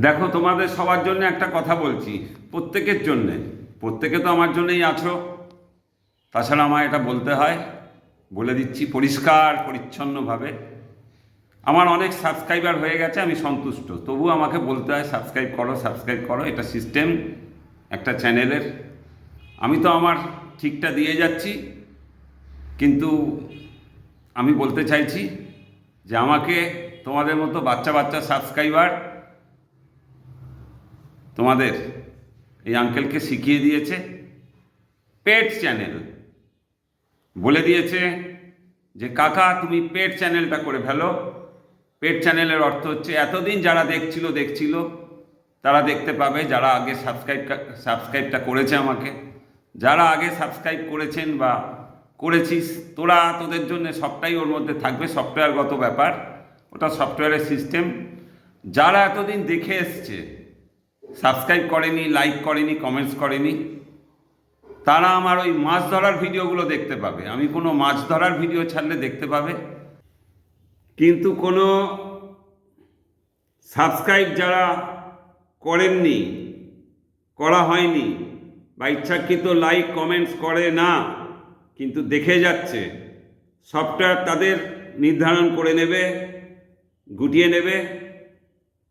দেখো, তোমাদের সবার জন্য একটা কথা বলছি, প্রত্যেকের জন্যে। প্রত্যেকে তো আমার জন্যই আছো, তাছাড়া আমার এটা বলতে হয়, বলে দিচ্ছি পরিষ্কার পরিচ্ছন্নভাবে। আমার অনেক সাবস্ক্রাইবার হয়ে গেছে, আমি সন্তুষ্ট, তবু আমাকে বলতে হয় সাবস্ক্রাইব করো, সাবস্ক্রাইব করো। এটা সিস্টেম একটা চ্যানেলের। আমি তো আমার ঠিকটা দিয়ে যাচ্ছি, কিন্তু আমি বলতে চাইছি যে আমাকে তোমাদের মতো বাচ্চা বাচ্চা সাবস্ক্রাইবার তোমাদের এই আঙ্কেলকে শিখিয়ে দিয়েছে পেট চ্যানেল, বলে দিয়েছে যে কাকা তুমি পেট চ্যানেলটা করে ফেলো। পেট চ্যানেলের অর্থ হচ্ছে এতদিন যারা দেখছিল তারা দেখতে পাবে, যারা আগে সাবস্ক্রাইবটা করেছে আমাকে, যারা আগে সাবস্ক্রাইব করেছেন বা করেছিস তোরা, তোদের জন্য সবটাই ওর মধ্যে থাকবে। সফটওয়্যারগত ব্যাপার, ওটা সফটওয়্যারের সিস্টেম। যারা এতদিন দেখে এসছে, সাবস্ক্রাইব করেনি, লাইক করেনি, কমেন্টস করেনি, তারা আমার ওই মাছ ধরার ভিডিওগুলো দেখতে পাবে। আমি কোনো মাছ ধরার ভিডিও ছাড়লে দেখতে পাবে, কিন্তু কোনো সাবস্ক্রাইব যারা করেননি, করা হয়নি, বা ইচ্ছাকৃত লাইক কমেন্টস করে না কিন্তু দেখে যাচ্ছে, সফটওয়্যার তাদের নির্ধারণ করে নেবে, গুটিয়ে নেবে,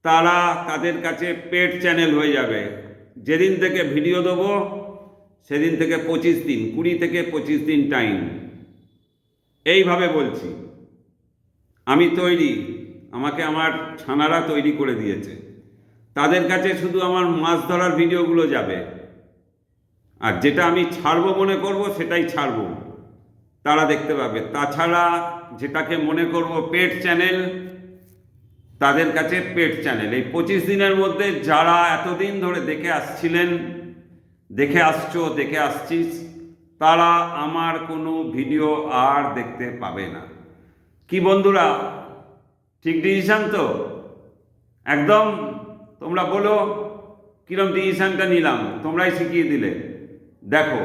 তারা তাদের কাছে পেড চ্যানেল হয়ে যাবে। যেদিন থেকে ভিডিও দেবো সেদিন থেকে 25 দিন, 20 থেকে 25 দিন টাইম। এইভাবে বলছি, আমি তৈরি, আমাকে আমার ছানারা তৈরি করে দিয়েছে। তাদের কাছে শুধু আমার মাছ ধরার ভিডিওগুলো যাবে, আর যেটা আমি ছাড়বো মনে করব সেটাই ছাড়বো, তারা দেখতে পাবে। তাছাড়া যেটাকে মনে করব পেড চ্যানেল, তাদের কাছে পেড চ্যানেল। এই 25 দিনের মধ্যে যারা এতদিন ধরে দেখে আসছিলেন, দেখে আসছো, দেখে আসছিস, তারা আমার কোনো ভিডিও আর দেখতে পাবে না। কি বন্ধুরা, ঠিক ডিসিশন তো? একদম। তোমরা বলো কিরম ডিসিশনটা নিলাম, তোমরাই শিখিয়ে দিলে। দেখো,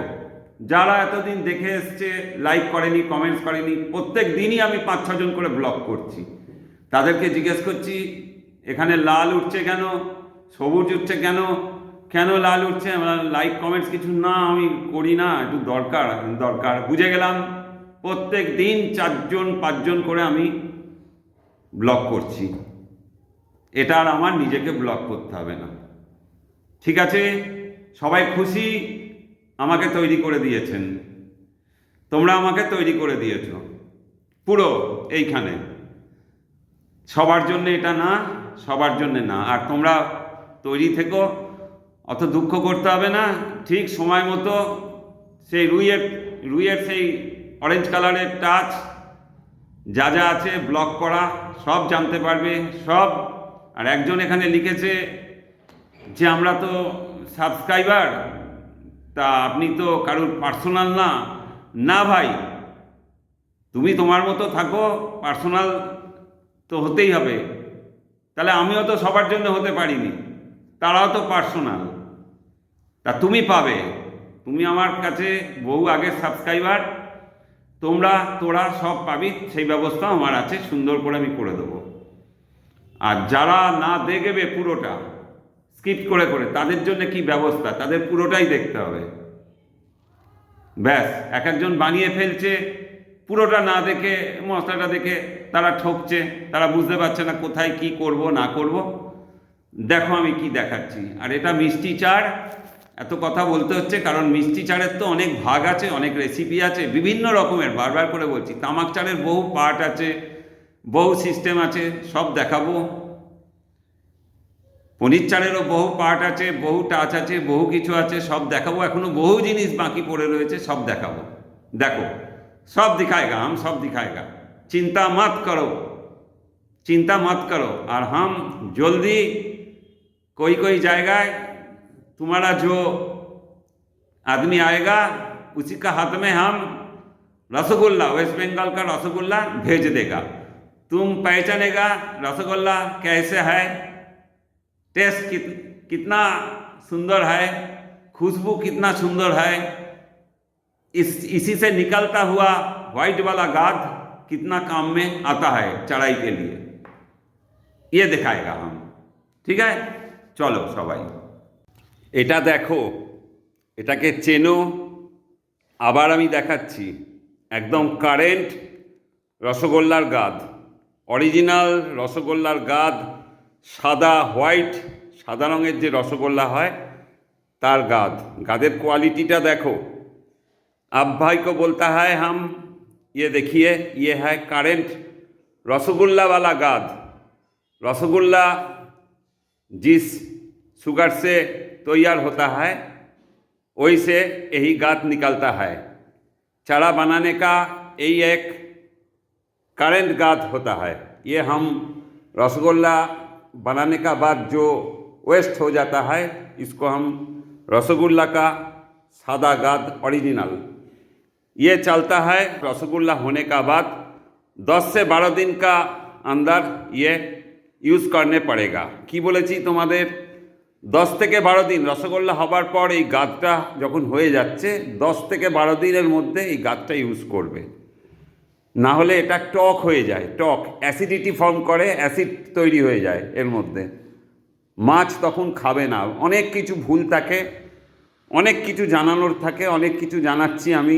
যারা এতদিন দেখে এসছে, লাইক করেনি, কমেন্টস করেনি, প্রত্যেক দিনই আমি 5-6 জন করে ব্লগ করছি। তাদেরকে জিজ্ঞেস করছি এখানে লাল উঠছে কেন, সবুজ উঠছে কেন, কেন লাল উঠছে? লাইক কমেন্টস কিছু না, আমি করি না, একটু দরকার বুঝে গেলাম। প্রত্যেক দিন 4-5 জন করে আমি ব্লগ করছি। এটা আর আমার নিজেকে ব্লগ করতে হবে না। ঠিক আছে, সবাই খুশি? আমাকে তৈরি করে দিয়েছেন, তোমরা আমাকে তৈরি করে দিয়েছ পুরো এইখানে। সবার জন্য এটা না, সবার জন্য না। আর তোমরা তৈরি থেকো, অত দুঃখ করতে হবে না। ঠিক সময় মতো সেই রুইয়ের সেই অরেঞ্জ কালারের টাচ যা যা আছে ব্লক করা, সব জানতে পারবে সব। আর একজন এখানে লিখেছে যে আমরা তো সাবস্ক্রাইবার, তা আপনি তো কারুর পার্সোনাল না। না ভাই, তুমি তোমার মতো থাকো, পার্সোনাল তো হতেই হবে। তাহলে আমিও তো সবার জন্য হতে পারিনি, তারাও তো পার্সোনাল। তা তুমি পাবে, তুমি আমার কাছে বহু আগের সাবস্ক্রাইবার, তোরা সব পাবি, সেই ব্যবস্থা আমার আছে, সুন্দর করে আমি করে দেবো। আর যারা না দেখবে পুরোটা, স্কিপ করে করে, তাদের জন্য কি ব্যবস্থা, তাদের পুরোটাই দেখতে হবে। ব্যাস, এক একজন বানিয়ে ফেলছে, পুরোটা না দেখে, মশলাটা দেখে তারা ঠকছে, তারা বুঝতে পারছে না কোথায় কি করব না করব। দেখো আমি কি দেখাচ্ছি। আর এটা মিষ্টি চার, এত কথা বলতে হচ্ছে কারণ মিষ্টি চারের তো অনেক ভাগ আছে, অনেক রেসিপি আছে, বিভিন্ন রকমের। বারবার করে বলছি, তামাক চারের বহু পার্ট আছে, বহু সিস্টেম আছে, সব দেখাবো। পনির চালেরও বহু পার্ট আছে, বহু টাচ আছে, বহু কিছু আছে, সব দেখাবো। এখনো বহু জিনিস বাকি পড়ে রয়েছে, সব দেখাবো। দেখো, सब दिखाएगा, हम सब दिखाएगा, चिंता मत करो, चिंता मत करो। और हम जल्दी कोई जाएगा, तुम्हारा जो आदमी आएगा उसी का हाथ में हम रसगुल्ला, वेस्ट बंगाल का रसगुल्ला भेज देगा। तुम पहचानेगा रसगुल्ला कैसे है, टेस्ट कितना सुंदर है, खुशबू कितना सुंदर है, इसी से निकलता हुआ व्हाइट वाला गाद कितना काम में आता है चढ़ाई के लिए, ये दिखाएगा हम। ठीक है, চলো সবাই, এটা দেখো, এটাকে চেনো? আবার আমি দেখাচ্ছি, একদম কারেন্ট রসগোল্লার গাদ, অরিজিনাল রসগোল্লার গাদ, সাদা হোয়াইট, সাদা রঙের যে রসগোল্লা হয় তার গাদ। गादेर क्वालिटीটা देखो। अब भाई को बोलता है हम, ये देखिए ये है करेंट रसगुल्ला वाला गाद। रसगुल्ला जिस शुगर से तैयार होता है वही से यही गाद निकलता है। चारा बनाने का यही एक करेंट गाद होता है। ये हम रसगुल्ला बनाने का बाद जो वेस्ट हो जाता है इसको हम रसगुल्ला का सादा गाद ओरिजिनल, ये चलता है रसगुल्ला होने का बाद 10 से 12 दिन का अंदर ये यूज़ करने पड़ेगा। कि बोलेছি তোমাদের 10 থেকে 12 দিন রসগোল্লা হবার পর এই গাদটা যখন হয়ে যাচ্ছে 10 থেকে 12 দিনের মধ্যে এই গাদটা ইউজ করবে, না হলে এটা টক হয়ে যায়, টক অ্যাসিডিটি ফর্ম করে, অ্যাসিড তৈরি হয়ে যায় এর মধ্যে, মাছ তখন খাবে না। অনেক কিছু ভুল থাকে, অনেক কিছু জানানোর থাকে, অনেক কিছু জানাচ্ছি আমি,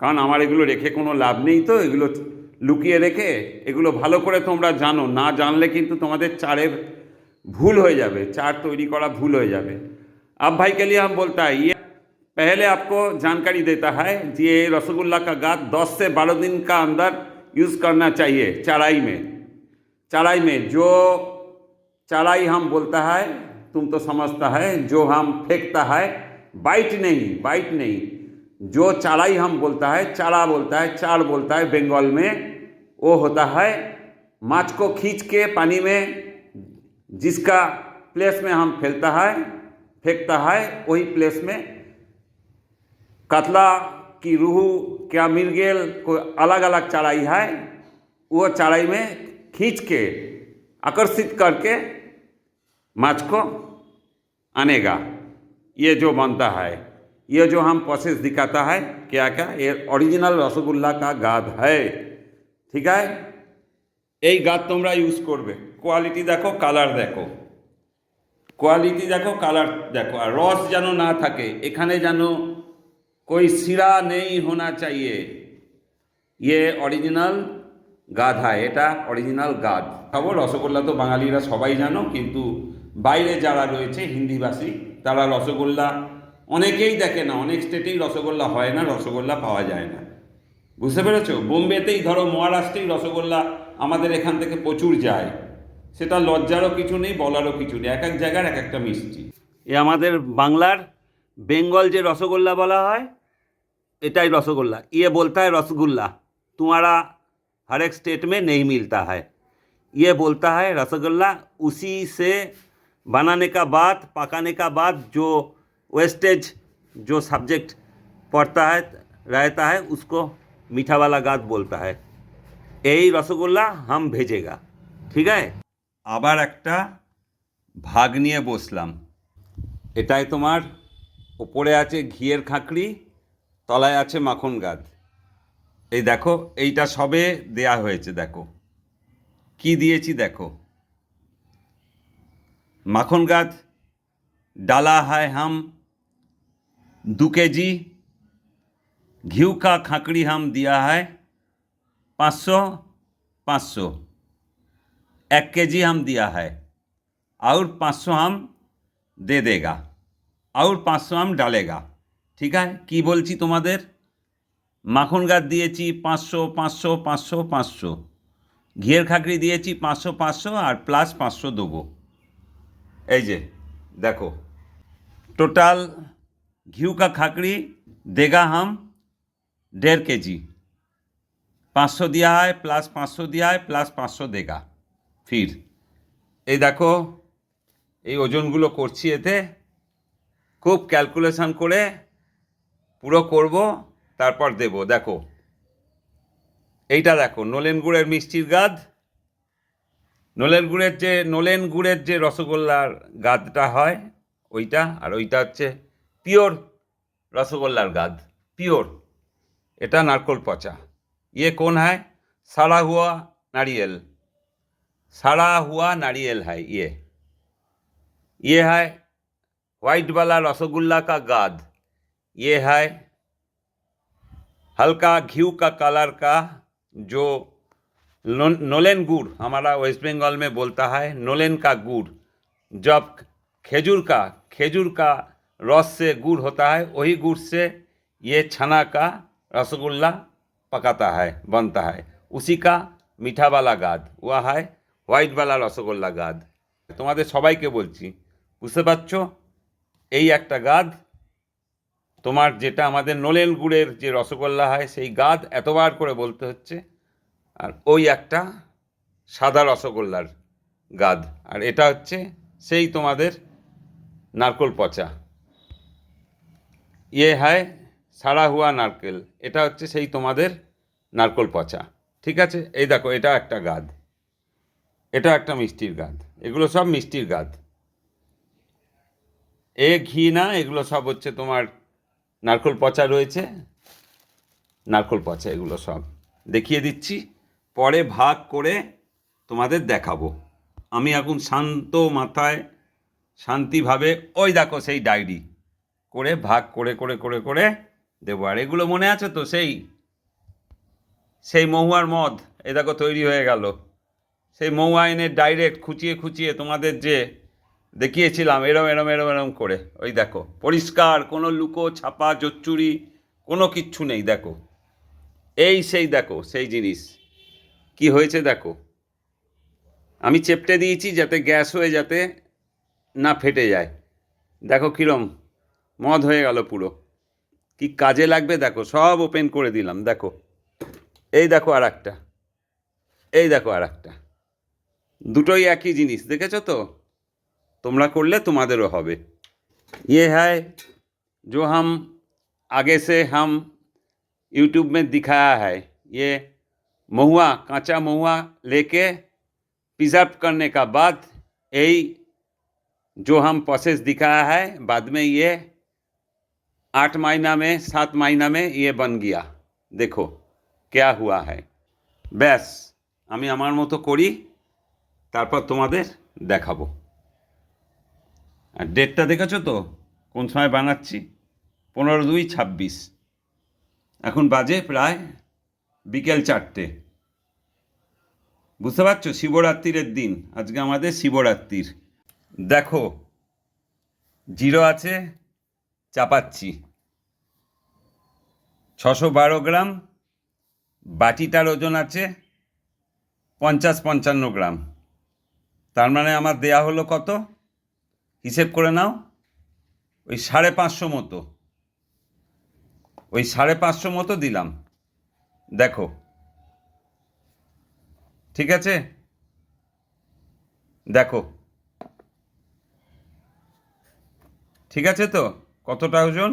কারণ আমার এগুলো রেখে কোনো লাভ নেই, তো এগুলো লুকিয়ে রেখে এগুলো ভালো করে তোমরা জানো, না জানলে কিন্তু তোমাদের চারের ভুল হয়ে যাবে, চার তৈরি করা ভুল হয়ে যাবে। अब भाई के लिए हम बोलता है ये पहले आपको जानकारी देता है कि ये रसगुल्ला का गाद 10 से 12 दिन का अंदर यूज़ करना चाहिए चढ़ाई में। चढ़ाई में जो चढ़ाई हम बोलता है तुम तो समझता है, जो हम फेंकता है, बाइट नहीं, बाइट नहीं, जो चढ़ाई हम बोलता है, चारा बोलता है, चार बोलता है बंगाल में, वो होता है माछ को खींच के पानी में जिसका प्लेस में हम फेंकता है वही प्लेस में कतला की रूहू क्या मिर्गेल कोई अलग अलग चढ़ाई है, वो चढ़ाई में खींच के आकर्षित करके माछ को आनेगा। ये जो बनता है, ये जो हम प्रोसेस दिखाता है क्या क्या, ये ओरिजिनल रसगुल्ला का गाद है। ठीक है, এই গাদ তোমরা ইউজ করবে। কোয়ালিটি দেখো, কালার দেখো, কোয়ালিটি দেখো, কালার দেখো, আর রস যেন না থাকে এখানে, যেন कोई सिरा नहीं होना चाहिए। ये অরিজিনাল গাদ হয়, এটা অরিজিনাল গাদ। খাবো রসগোল্লা তো বাঙালিরা সবাই জানো, কিন্তু বাইরে যারা রয়েছে হিন্দিভাষী তারা রসগোল্লা অনেকেই দেখে না, অনেক স্টেটেই রসগোল্লা হয় না, রসগোল্লা পাওয়া যায় না, বুঝতে পেরেছো? বোম্বেতেই ধরো, মহারাষ্ট্রেই রসগোল্লা আমাদের এখান থেকে প্রচুর যায়, সেটা লজ্জারও কিছু নেই, বলারও কিছু নেই, এক এক জায়গার এক একটা মিষ্টি। এ আমাদের বাংলার বেঙ্গল যে রসগোল্লা বলা হয় এটাই रसगुल्ला। ये बोलता है रसगुल्ला, तुम्हारा हर एक स्टेट में नहीं मिलता है। ये बोलता है रसगुल्ला, उसी से बनाने का बाद, पकाने का बाद जो वेस्टेज जो सब्जेक्ट पड़ता है रहता है उसको मीठा वाला गाद बोलता है। यही रसगुल्ला हम भेजेगा। ठीक है, আবার একটা ভাগ নিয়ে বসলাম। এটাই তোমার উপরে আছে ঘিয়ের খাঁকড়ি, তলায় আছে মাখন গাদ। এই দেখো, এইটা সবে দেয়া হয়েছে, দেখো কি দিয়েছি, দেখো মাখন গাদ डाला है हम 2 केजी, घी का खाकड़ी हम दिया है 500, 1 केजी हम दिया है, और 500 हम दे देगा, और 500 हम डालेगा। ठीक है, কি বলছি তোমাদের, মাখন গাদ দিয়েছি 500, 500, 500, 500, ঘিয়ের খাকড়ি দিয়েছি 500, 500 আর প্লাস 500 দেবো। এই যে দেখো, टोटल घी का खाकड़ी देगा हम 1.5 केजी, 500 दिया है, प्लस 500 दिया है, प्लस 500 देगा। फिर এই দেখো, এই ওজনগুলো করছি, এতে খুব ক্যালকুলেশন করে পুরো করব, তারপর দেব। দেখো এইটা দেখো, নলেন গুড়ের মিষ্টির গাদ, নলেন গুড়ের যে রসগোল্লার গাদটা হয় ওইটা, আর ওইটা হচ্ছে পিওর রসগোল্লার গাদ, পিওর, এটা নারকোল পচা। ये कौन है, सड़ा हुआ नारियल, सड़ा हुआ नारियल है ये। ये है वाइट वाला रसगुल्ला का गाद, ये है हल्का घी का कलर का जो नोलेन गुड़, हमारा वेस्ट बंगाल में बोलता है नोलेन का गुड़। जब खेजूर का रस से गुड़ होता है, वही गुड़ से ये छना का रसगुल्ला पकाता है, बनता है, उसी का मीठा वाला गाद, वह है হোয়াইট वाला রসগোল্লা গাদ। তোমাদের সবাইকে বলছি, বুঝতে পারছো? এই একটা গাদ, তোমার যেটা আমাদের নলেন গুড়ের যে রসগোল্লা হয় সেই গাদ এতবার করে বলতে হচ্ছে, আর ওই একটা সাদা রসগোল্লার গাদ, আর এটা হচ্ছে সেই তোমাদের নারকোল পচা। ইয়ে হয় সারা হুয়া নারকেল, এটা হচ্ছে সেই তোমাদের নারকোল পচা। ঠিক আছে, এই দেখো এটা একটা গাদ, এটা একটা মিষ্টির গাদ, এগুলো সব মিষ্টির গাদ। এ ঘি না, এগুলো সব হচ্ছে তোমার নারকোল পচা রয়েছে, নারকোল পচা এগুলো সব দেখিয়ে দিচ্ছি, পরে ভাগ করে তোমাদের দেখাবো। আমি এখন শান্ত মাথায় শান্তিভাবে ওই দেখো সেই ডায়েরি করে ভাগ করে করে করে করে দেবো। আর এগুলো মনে আছে তো, সেই মহুয়ার মদ, এই দেখো তৈরি হয়ে গেল। সেই মহুয়া এনে ডাইরেক্ট খুঁচিয়ে খুঁচিয়ে তোমাদের যে দেখিয়েছিলাম এরম এরম এরম এরম করে, ওই দেখো পরিষ্কার, কোনো লুকো ছাপা জোচ্চুরি কোনো কিচ্ছু নেই। দেখো এই সেই দেখো সেই জিনিস কি হয়েছে দেখো। আমি চেপটে দিয়েছি যাতে গ্যাস হয়ে যাতে না ফেটে যায়। দেখো কীরম মদ হয়ে গেল পুরো, কি কাজে লাগবে দেখো, সব ওপেন করে দিলাম। দেখো এই দেখো আর একটা, এই দেখো আর একটা, দুটোই একই জিনিস, দেখেছো তো? তোমরা করলে তোমাদেরও হবে। ये है जो हम आगे से हम यूट्यूब में दिखाया है, ये महुआ, कांचा महुआ लेके प्रिजर्व करने का बाद यही जो हम प्रोसेस दिखाया है, बाद में ये 8 महीना में 7 महीना में ये बन गया। देखो क्या हुआ है। ব্যাস আমি আমার মতো করি, তারপর তোমাদের দেখাবো। আর ডেটটা দেখেছো তো কোন সময় বানাচ্ছি? 15/2/26। এখন বাজে প্রায় বিকেল 4টে। বুঝতে পারছো? শিবরাত্রির দিন, আজকে আমাদের শিবরাত্রির। দেখো জিরো আছে, চাপাচ্ছি 612 গ্রাম, বাটিটার ওজন আছে 50-55 গ্রাম। তার মানে আমার দেয়া হলো কত, হিসেব করে নাও, ওই 550 মতো, ওই 550 মতো দিলাম। দেখো ঠিক আছে, দেখো ঠিক আছে তো? কতটা ওজন?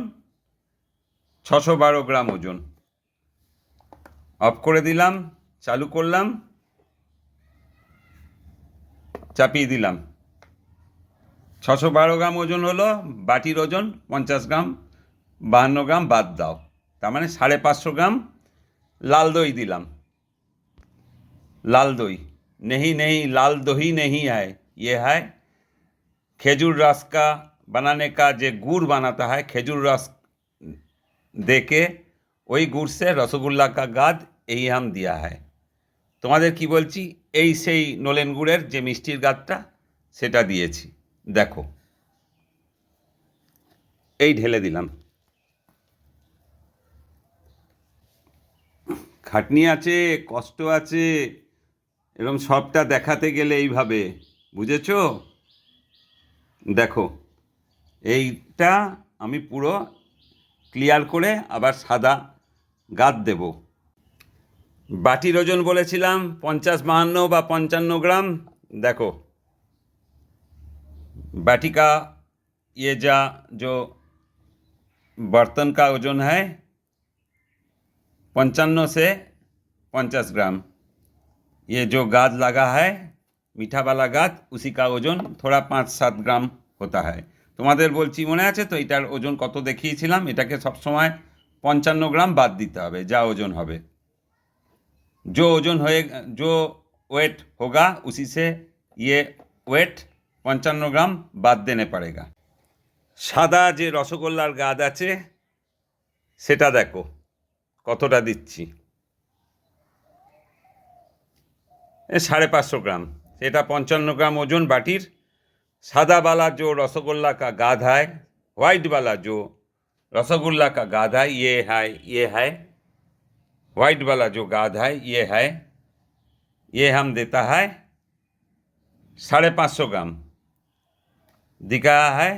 612 গ্রাম ওজন। অফ করে দিলাম, চালু করলাম, চাপিয়ে দিলাম। 612 গ্রাম ওজন হলো, বাটির ওজন 50 গ্রাম, 52 গ্রাম বাদ দাও, তার মানে 550 গ্রাম লাল দই দিলাম। लाल दही नहीं लाल दही नहीं है, ये है खेजूर रस का बनाने का, जो गुड़ बनाता है खेजूर रस दे के, वही गुड़ से रसगुल्ला का गाद यही हम दिया है। তোমাদের কি বলছি, এই সেই নলেন গুড়ের যে মিষ্টির গাদটা সেটা দিয়েছি। দেখো এই ঢেলে দিলাম। খাটনি আছে, কষ্ট আছে, এরকম সবটা দেখাতে গেলে এইভাবে, বুঝেছো? দেখো এইটা আমি পুরো ক্লিয়ার করে আবার সাদা গাদ দেব। বাটির ওজন বলেছিলাম 50-52 বা 55 গ্রাম। देखो बाटी का ये जो बर्तन का ओजन है 55 से 50 ग्राम। ये जो गाद लगा है मीठा वाला गाद, उसी का ओजन थोड़ा 5-7 ग्राम होता है। তোমাদের বলছি মনে আছে তো এটার ওজন কত দেখিয়েছিলাম? এটাকে সবসময় 55 গ্রাম বাদ দিতে হবে যা ওজন হবে। जो ओजन होए, जो वेट होगा उसी से ये वेट 55 ग्राम বাদ দেনে পড়েগা। সাদা যে রসগোল্লার গাদ আছে সেটা দেখো কতটা দিচ্ছি, 550 ग्राम। এটা 55 ग्राम ওজন বাটির। सादा वाला जो रसगुल्ला का गाद है, वाइट वाला जो रसगुल्ला का गाद है, ये है वाइट वाला जो गाद है, ये हम देता है 550 ग्राम दिखा है।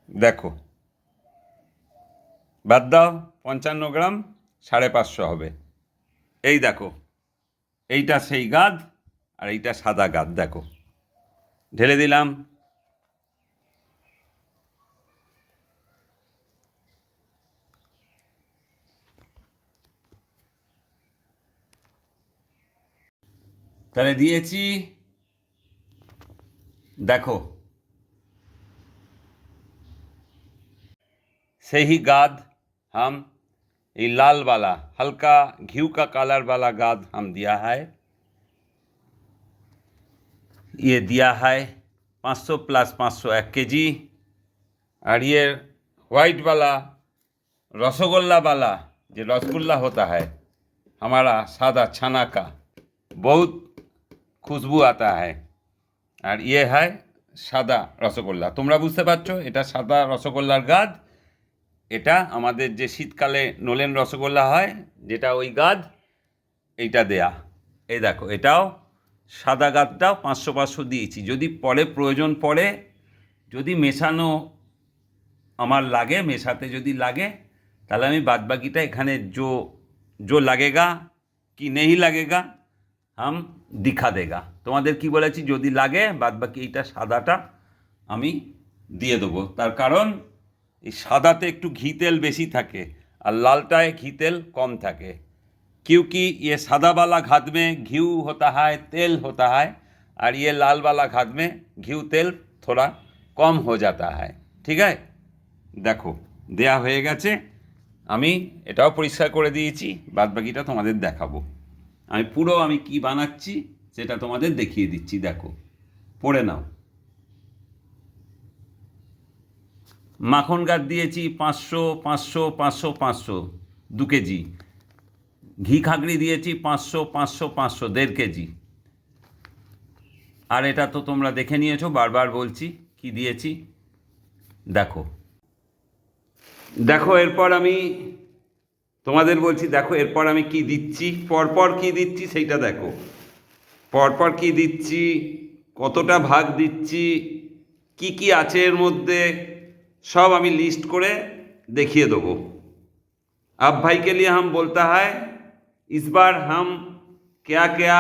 देखो বাদ দাও, 55 গ্রাম 550 হবে। এই দেখো, এইটা সেই গাদ আর এইটা সাদা গাদ। দেখো ঢেলে দিলাম। তাহলে দিয়েছি, देखो सही गाद हम ये लाल वाला हल्का घी का कलर वाला गाद हम दिया है। ये दिया है 500 प्लस 500 1 केजी। और ये वाइट वाला रसगुल्ला वाला जो रसगुल्ला होता है हमारा सादा छाना का, बहुत खुशबू आता है। और ये है সাদা রসগোল্লা। তোমরা বুঝতে পারছো এটা সাদা রসগোল্লার গাদ। এটা আমাদের যে শীতকালে নলেন রসগোল্লা হয় যেটা ওই গাদ, এইটা দেয়া। এই দেখো এটাও সাদা গাদটাও 500 দিয়েছি। যদি পরে প্রয়োজন পড়ে, যদি মেশানো আমার লাগে, মেশাতে যদি লাগে, তাহলে আমি বাদবাকিটা এখানে जो लगेगा कि नहीं लगेगा हम दिखा देगा। তোমাদের কি বলেছি, যদি লাগে বাদবাকি এইটা সাদাটা আমি দিয়ে দেবো। তার কারণ এই সাদাতে একটু ঘি তেল বেশি থাকে আর লালটায় ঘি তেল कम থাকে। क्योंकि ये सादा वाला घात में घी होता है, तेल होता है, और ये लाल वाला घात में घी तेल थोड़ा कम हो जाता है। ठीक है, देखो দেয়া হয়ে গেছে। আমি এটাও পরিষ্কার করে দিয়েছি, বাদবাকিটা তোমাদের দেখাবো। আমি পুরো আমি কি বানাচ্ছি সেটা তোমাদের দেখিয়ে দিচ্ছি। দেখো পড়ে নাও। মাখন গাদ দিয়েছি 500 500 500 500 2 কেজি। ঘি খাগড়ি দিয়েছি 500 500 500 1.5 কেজি। আর এটা তো তোমরা দেখে নিয়েছো, বারবার বলছি কি দিয়েছি। দেখো দেখো এরপর আমি তোমাদের বলছি, দেখো এরপর আমি কি দিচ্ছি, পরপর কি দিচ্ছি সেইটা দেখো। পরপর কি দিচ্ছি, কতটা ভাগ দিচ্ছি, কি কি আছে এর মধ্যে, सब আমি লিস্ট করে দেখিয়ে দেবো। अब भाई के लिए हम बोलता है इस बार हम क्या क्या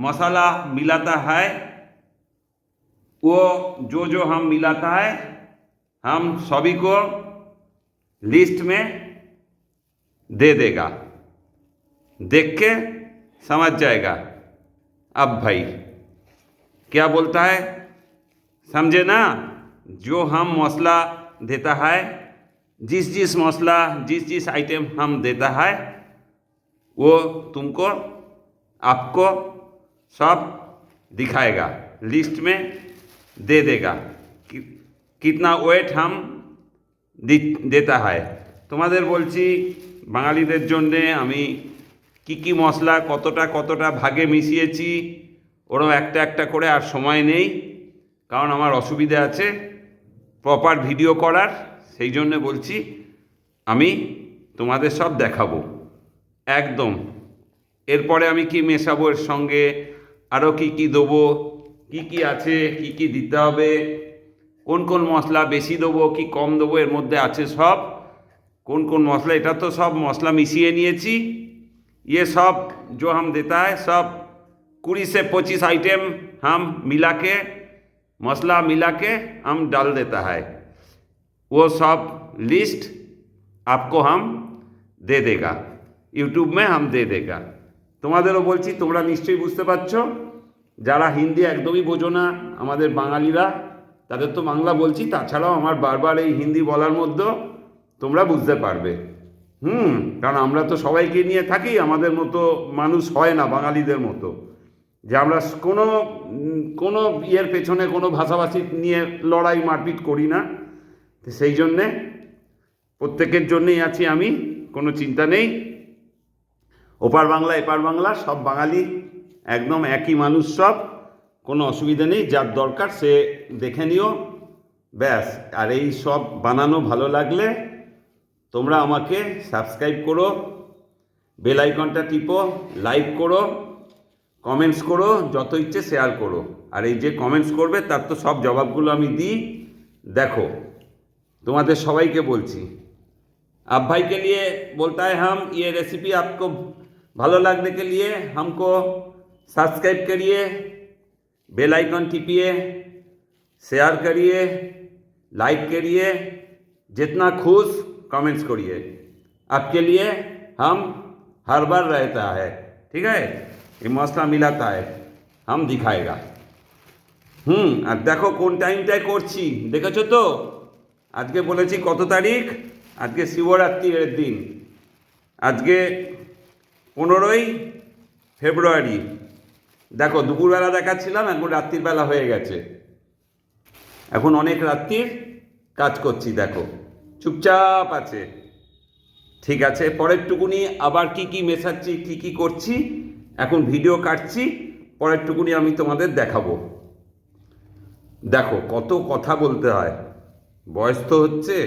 मसाला मिलाता है, वो जो हम मिलाता है हम सभी को लिस्ट में दे देगा, देख के समझ जाएगा। अब भाई क्या बोलता है समझे ना, जो हम मसाला देता है, जिस मसाला जिस आइटम हम देता है वो तुमको आपको सब दिखाएगा, लिस्ट में दे देगा कितना वेट हम देता है। তোমাদের বলছি বাঙালিদের জন্যে আমি কি মশলা কতটা কতটা ভাগে মিশিয়েছি, ওরও একটা একটা করে আর সময় নেই, কারণ আমার অসুবিধা আছে প্রপার ভিডিও করার, সেই জন্য বলছি আমি তোমাদের সব দেখাবো একদম। এরপরে আমি কি মেশাবো এর সঙ্গে, আরও কি দেবো, কি আছে, কি দিতে হবে, কোন মশলা বেশি দেবো কি কম দেবো, এর মধ্যে আছে সব। কোন मसला, এটা তো सब मसला मिशिए নিয়েছি। ये सब जो हम देता है सब 20 से 25 आइटम हम मिला के मसला मिला के हम डाल देता है, वो सब लिस्ट आपको हम दे देगा, यूट्यूब में हम दे देगा। তোমাদেরও বলছি তোমরা নিশ্চয়ই বুঝতে পারছো, যারা হিন্দি একদমই বোঝো না আমাদের বাঙালিরা, তাদের তো বাংলা বলছি, তাছাড়াও আমার বারবার এই হিন্দি বলার মধ্যেও তোমরা বুঝতে পারবে। কারণ আমরা তো সবাইকে নিয়ে থাকি, আমাদের মতো মানুষ হয় না বাঙালিদের মতো। যে আমরা কোনো কোনো ইয়ের পেছনে কোনো ভাষাভাষী নিয়ে লড়াই মারপিট করি না। সেই জন্যে প্রত্যেকের জন্যেই আছি আমি, কোনো চিন্তা নেই। ওপার বাংলা এপার বাংলা সব বাঙালি একদম একই মানুষ, সব কোনো অসুবিধা নেই। যার দরকার সে দেখে নিও, ব্যাস। আর এই সব বানানো ভালো লাগলে তোমরা আমাকে সাবস্ক্রাইব করো, বেল আইকনটা টিপো, লাইক করো, কমেন্টস করো, যত ইচ্ছে শেয়ার করো। আর এই যে কমেন্টস করবে তার তো সব জবাবগুলো আমি দিই। দেখো তোমাদের সবাইকে বলছি, आप भाई के लिए बोलता है हम, ये रेसिपी आपको भालो लगने के लिए हमको सब्सक्राइब करिए, बेल आइकन टिपिए, शेयर करिए, लाइक करिए, जितना खुश कमेंट्स करिए। आपके लिए हम हर बार रहता है, ठीक है। ये मसला मिलाता है, हम दिखाएगा। আর দেখো কোন টাইমটায় করছি, দেখেছো তো। আজকে বলেছি কত তারিখ, আজকে শিবরাত্রির দিন, আজকে 15ই ফেব্রুয়ারি। দেখো দুপুরবেলা দেখাচ্ছিলাম, এখন রাত্রির বেলা হয়ে গেছে, এখন অনেক রাত্রির কাজ করছি। দেখো চুপচাপ আছে, ঠিক আছে। পরের টুকুনি আবার কি কি মেশাচ্ছি, কি কি করছি, এখন ভিডিও কাটছি, পরের টুকুনি আমি তোমাদের দেখাবো। দেখো কত কথা বলতে হয়, বয়স তো হচ্ছে,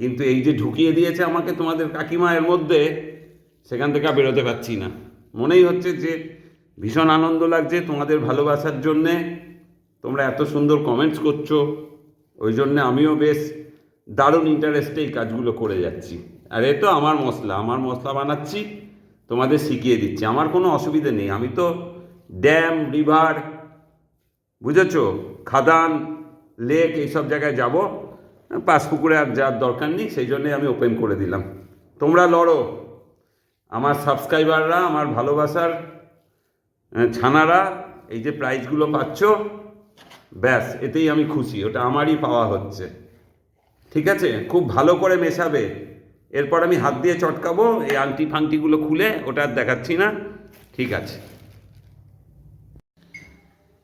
কিন্তু এই যে ঢুকিয়ে দিয়েছে আমাকে তোমাদের কাকিমা এর মধ্যে, সেখান থেকে আর বেরোতে পারছি না। মনেই হচ্ছে যে ভীষণ আনন্দ লাগছে তোমাদের ভালোবাসার জন্যে, তোমরা এত সুন্দর কমেন্টস করছো, ওই জন্যে আমিও বেশ দারুণ ইন্টারেস্টে এই কাজগুলো করে যাচ্ছি। আর এ তো আমার মশলা বানাচ্ছি, তোমাদের শিখিয়ে দিচ্ছি, আমার কোনো অসুবিধে নেই। আমি তো ড্যাম, রিভার, বুঝেছো, খাদান, লেক, এইসব জায়গায় যাব, পাঁচপুকুরে আর যাওয়ার দরকার নেই, সেই জন্যই আমি ওপেন করে দিলাম। তোমরা লড়ো, আমার সাবস্ক্রাইবাররা, আমার ভালোবাসার ছানারা, এই যে প্রাইজগুলো পাচ্ছ, ব্যাস এতেই আমি খুশি, ওটা আমারই পাওয়া হচ্ছে, ঠিক আছে। খুব ভালো করে মেশাবে, এরপর আমি হাত দিয়ে চটকাবো, এই আংটি ফাংটিগুলো খুলে, ওটা আর দেখাচ্ছি না, ঠিক আছে।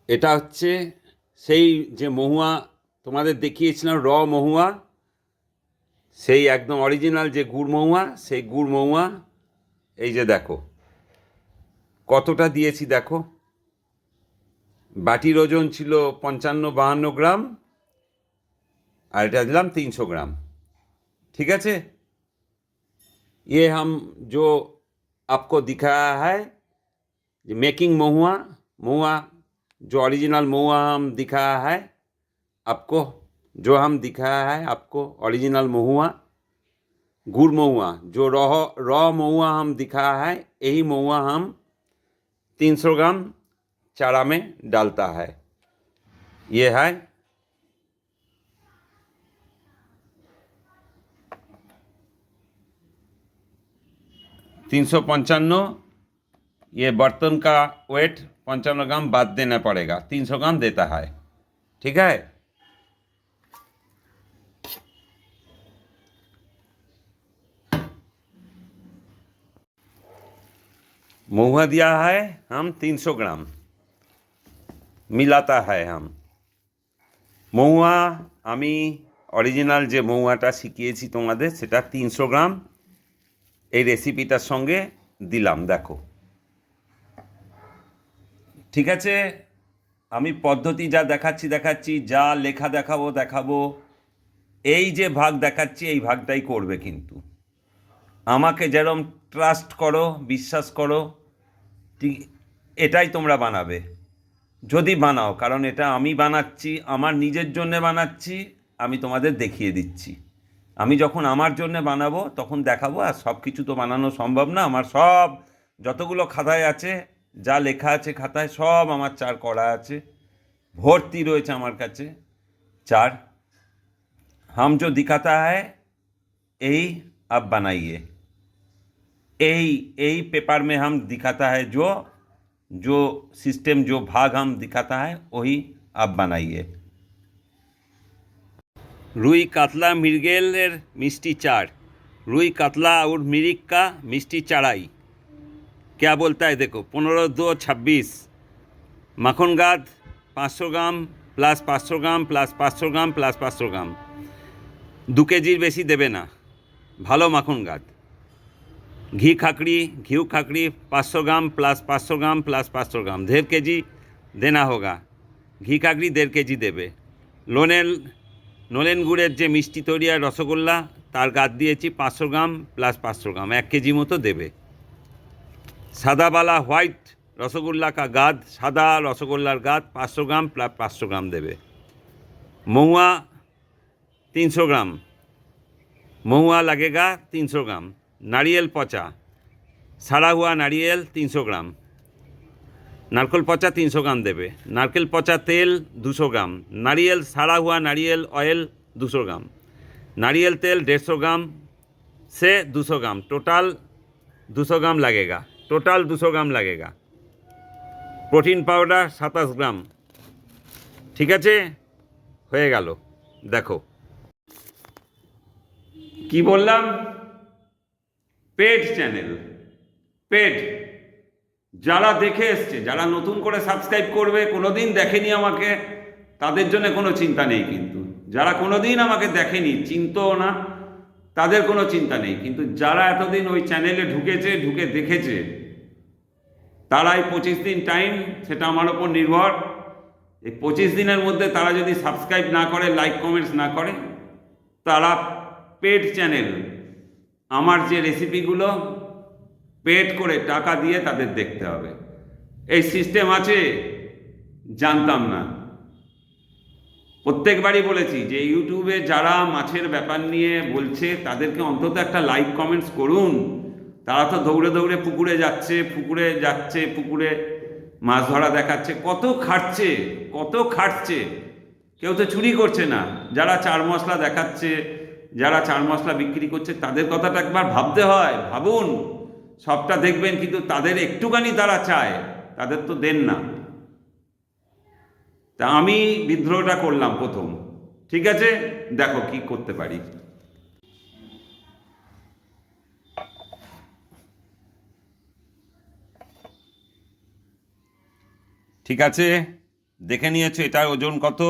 এটা হচ্ছে সেই যে মহুয়া তোমাদের দেখিয়েছিলাম, র মহুয়া, সেই একদম অরিজিনাল যে গুড় মহুয়া, সেই গুড় মহুয়া। এই যে দেখো কতটা দিয়েছি, দেখো বাটির ওজন ছিল 55-52 গ্রাম, আর এটা দিলাম 300 গ্রাম, ঠিক আছে। ये हम जो आपको दिखाया है मेकिंग महुआ जो ओरिजिनल महुआ हम दिखाया है आपको, जो हम दिखाया है आपको ओरिजिनल महुआ, गुड़ महुआ, जो रॉ महुआ हम दिखाया है, यही महुआ हम 300 ग्राम चारा में डालता है। ये है 355, ये बर्तन का वेट 55 ग्राम बाद देना पड़ेगा, 300 ग्राम देता है, ठीक है। महुआ दिया है हम 300 ग्राम, मिलाता है हम महुआ। আমি অরিজিনাল যে মহুয়াটা শিখিয়েছি তোমাদের, সেটা 300 গ্রাম এই রেসিপিটার সঙ্গে দিলাম, দেখো, ঠিক আছে। আমি পদ্ধতি যা দেখাচ্ছি, যা লেখা দেখাবো, এই যে ভাগ দেখাচ্ছি এই ভাগটাই করবে, কিন্তু আমাকে যেরকম ট্রাস্ট করো, বিশ্বাস করো, ঠিক এটাই তোমরা বানাবে, যদি বানাও। কারণ এটা আমি বানাচ্ছি, আমার নিজের জন্য বানাচ্ছি, আমি তোমাদের দেখিয়ে দিচ্ছি। আমি যখন আমার জন্য বানাবো তখন দেখাবো, আর সব কিছু তো বানানো সম্ভব না। আমার সব যতগুলো খাতায় আছে, যা লেখা আছে খাতায়, সব আমার চার করা আছে, ভর্তি রয়েছে আমার কাছে चार। हम जो दिखाता है यही आप बनाइए, यही पेपर में हम दिखाता है, जो सिस्टम, जो भाग हम दिखाता है वही आप बनाइए। रुई कातला मृगेलेर मिष्टि चार, रुई कातला और मिरिक का मिष्टि चढ़ाई क्या बोलता है, देखो 15-2-26 মাখন গাদ 500 গ্রাম প্লাস 500 গ্রাম প্লাস 500 গ্রাম প্লাস 500 গ্রাম, 2 কেজির বেশি দেবে না, ভালো মাখন গাদ। ঘি খাকড়ি 500 ग्राम प्लस 500 ग्राम प्लस 500 ग्राम, 1.5 केजी देना होगा। ঘি খাকড়ি 1.5 केजी দেবে। নলেন গুড়ের যে মিষ্টি তৈরি হয় রসগোল্লা, তার গাদ দিয়েছি 500 গ্রাম প্লাস 500 গ্রাম, 1 केजी মতো দেবে। সাদাবালা হোয়াইট রসগোল্লা কা গাদ, সাদা রসগোল্লার গাদ 500 গ্রাম প্লাস 500 গ্রাম দেবে। মহুয়া 300 ग्राम, महुआ लगेगा 300 ग्राम। नारियल पचा, सड़ा हुआ नारियल 300 ग्राम। नारकेल पचा 300 ग्राम देवे। नारकेल पचा तेल 200 ग्राम। नारियल सड़ा हुआ नारियल ऑयल 200 ग्राम। नारियल तेल 150 ग्राम से 200 ग्राम, टोटल 200 ग्राम लगेगा। टोटल 200 ग्राम लगेगा। प्रोटीन पाउडर 27 ग्राम। ठीक है, হয়ে গেল। দেখো কি বললাম, পেড চ্যানেল, পেড। যারা দেখে এসছে, যারা নতুন করে সাবস্ক্রাইব করবে, কোনোদিন দেখেনি আমাকে, তাদের জন্য কোনো চিন্তা নেই। কিন্তু যারা কোনোদিন আমাকে দেখেনি, চিনতও না, তাদের কোনো চিন্তা নেই। কিন্তু যারা এতদিন ওই চ্যানেলে ঢুকেছে, ঢুকে দেখেছে, তারাই 25 দিন টাইম, সেটা আমার ওপর নির্ভর। এই 25 দিনের মধ্যে তারা যদি সাবস্ক্রাইব না করে, লাইক কমেন্টস না করে, তারা পেড চ্যানেল, আমার যে রেসিপিগুলো পেড করে টাকা দিয়ে তাদের দেখতে হবে। এই সিস্টেম আছে, জানতাম না। প্রত্যেকবারই বলেছি যে ইউটিউবে যারা মাছের ব্যাপার নিয়ে বলছে, তাদেরকে অন্তত একটা লাইক কমেন্টস করুন। তারা তো দৌড়ে দৌড়ে পুকুরে যাচ্ছে, পুকুরে মাছ ধরা দেখাচ্ছে, কত খাটছে। কেউ তো চুরি করছে না। যারা চার মশলা দেখাচ্ছে, যারা চার মশলা বিক্রি করছে, তাদের কথাটা একবার ভাবতে হয়। ভাবুন, সবটা দেখবেন, কিন্তু তাদের একটুখানি তারা চায়, তাদের তো দেন না। তা আমি বিদ্রোহটা করলাম প্রথম। ঠিক আছে, দেখো কি করতে পারি। ঠিক আছে, দেখে নিয়েছো এটার ওজন কত,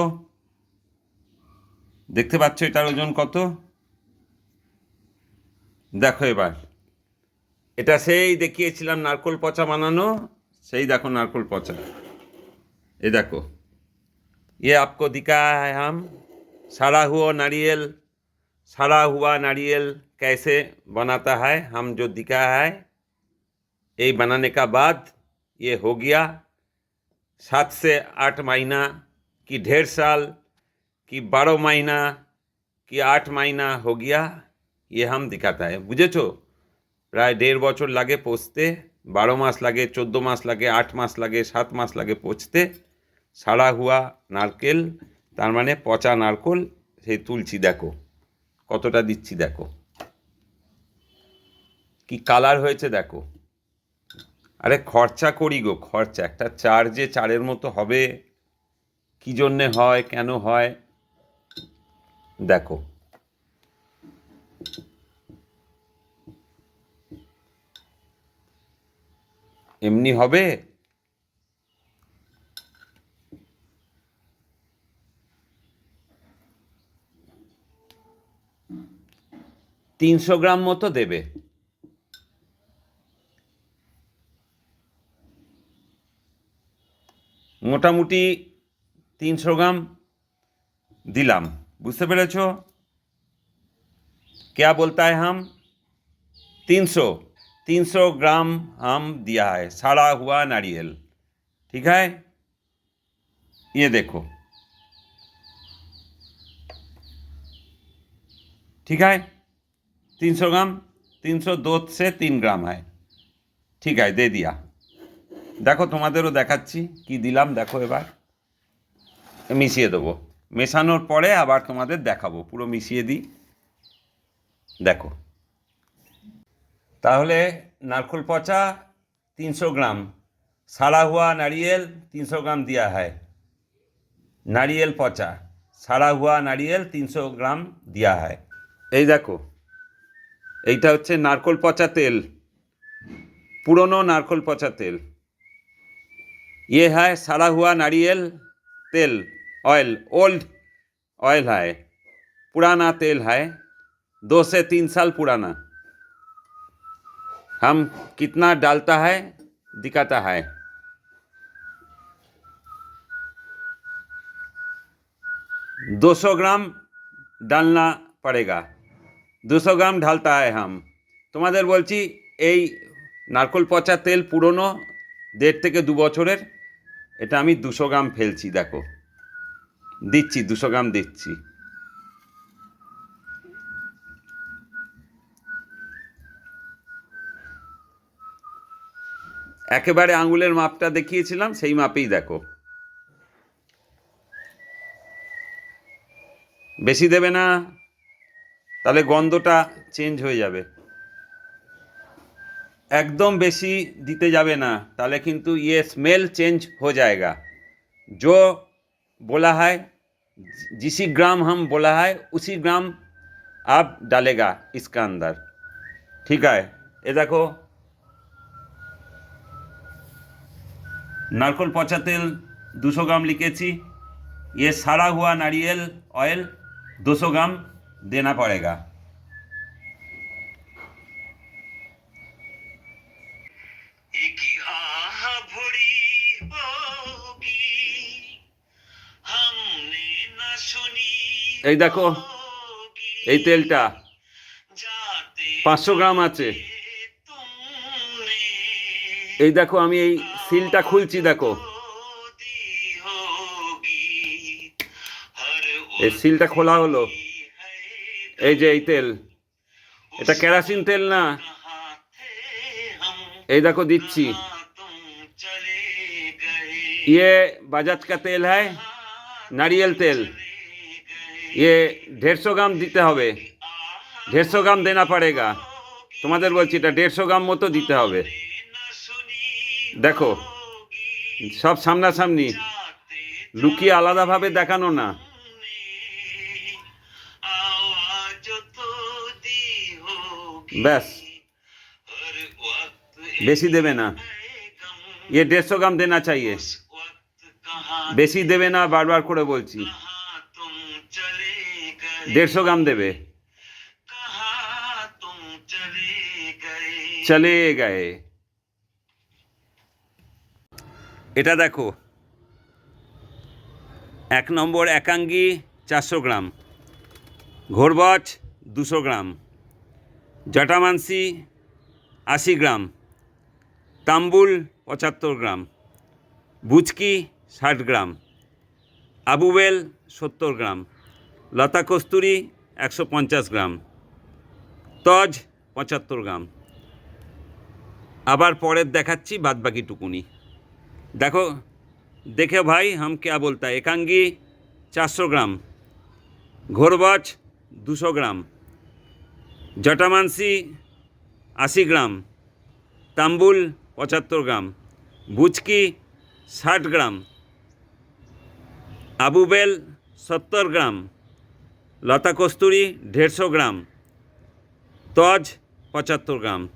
দেখতে পাচ্ছ এটার ওজন কত। দেখো এবার, এটা সেই দেখিয়েছিলাম নারকোল পচা বানানো, সেই দেখো नारकोल पचा। ये देखो, ये आपको दिखाया है हम सड़ा हुआ नारियल कैसे बनाता है, हम जो दिखाया है। ये बनाने का बाद ये हो गया 7 से 8 महीना कि 1.5 साल कि 12 महीना कि 8 महीना हो गया, ये हम दिखाता है। बुझेছো? প্রায় 1.5 বছর লাগে পচতে, 12 মাস লাগে, 14 মাস লাগে, 8 মাস লাগে, 7 মাস লাগে পচতে। সাড়া হুয়া নারকেল, তার মানে পচা নারকেল, সেই তুলছি। দেখো কতটা দিচ্ছি, দেখো কি কালার হয়েছে, দেখো। আরে খরচা করি গো, খরচা। একটা চার যে চারের মতো হবে, কি জন্যে হয়, কেন হয়, দেখো। এমনি হবে? 300 গ্রাম মতো দেবে। মোটামুটি 300 গ্রাম দিলাম। বুঝতে পেরেছো? क्या बोलता है हम? 300 ग्राम हम दिया है सड़ा हुआ नारियल। ठीक है, ये देखो। ठीक है, 300 ग्राम, 302 से 3 ग्राम है। ठीक है, दे दिया। দেখো তোমাদেরও দেখাচ্ছি কি দিলাম। দেখো এবার মিশিয়ে দেবো। মেশানোর পরে আবার তোমাদের দেখাবো, পুরো মিশিয়ে দিই। দেখো তাহলে नारकोल पचा 300 ग्राम, सड़ा हुआ नारियल 300 ग्राम दिया है। नारियल पचा, सड़ा हुआ नारियल 300 ग्राम दिया है। এই দেখো, এইটা হচ্ছে नारकोल पचा तेल, পুরনো नारकोल पचा तेल। ये है सड़ा हुआ नारियल तेल ऑयल, ओल्ड ऑयल है, पुराना तेल है, 2 से 3 साल पुराना। हम कितना डालता है दिखाता है। 200 ग्राम डालना पड़ेगा, 200 গ্রাম ঢালতা হয় हम। তোমাদের বলছি এই নারকোল পচা তেল পুরনো 1.5 থেকে 2 বছরের, এটা আমি 200 গ্রাম ফেলছি। দেখো দিচ্ছি, 200 গ্রাম দিচ্ছি। একেবারে আঙুলের মাপটা দেখিয়েছিলাম, সেই মাপেই দেখো। বেশি দেবে না, তাহলে গন্ধটা চেঞ্জ হয়ে যাবে। एकदम बेसी दीते जाबे ना, ताले किन्तु ये स्मेल चेंज हो जाएगा। जो बोला है जिस ग्राम हम बोला है उसी ग्राम आप डालेगा इसका अंदर, ठीक है। ये देखो नारकोल पचा तेल 200 ग्राम लिखेছি, ये सड़ा हुआ नारियल ऑयल 200 ग्राम देना पड़ेगा। এই দেখো এই তেলটা 500 গ্রাম আছে। এই দেখো আমি এই সিলটা খুলছি, দেখো এই সিলটা খোলা হলো। এই যে এই তেল, এটা কেরোসিন তেল না। এই দেখো দিচ্ছি, ये बजाज का तेल है, नारियल तेल। ये 150 ग्राम दीते होबे, 150 ग्राम देना पड़ेगा। तुम्हादेर बोलছি এটা 150 ग्राम मतो दीते होबे। देखो सब सामनासामनी, लुकिয়ে আলাদাভাবে দেখানো না। बस बेसी देवे ना, ये 150 ग्राम देना चाहिए, बेसी देवे ना। बार बार করে বলছি 150 গ্রাম দেবে। চলে গয়ে। এটা দেখো 1 নম্বর একাঙ্গি 400 গ্রাম, ঘোরবচ 200 গ্রাম, জটামানসি 80 গ্রাম, তাম্বুল 75 গ্রাম, বুচকি 60 গ্রাম, আবুবেল 70 গ্রাম, লতা কস্তুরি 150 গ্রাম, তজ 75 গ্রাম। আবার পরের দেখাচ্ছি বাদবাকি টুকুনি। देखो देखे भाई हम क्या बोलता है। एकांगी 400 ग्राम, घोरबच 200 ग्राम, जटामानसी 80 ग्राम, ताम्बुल 75 ग्राम, बुचकी 60 ग्राम, आबुबेल 70 ग्राम, लता कस्तूरी 150 ग्राम, तज 75 ग्राम।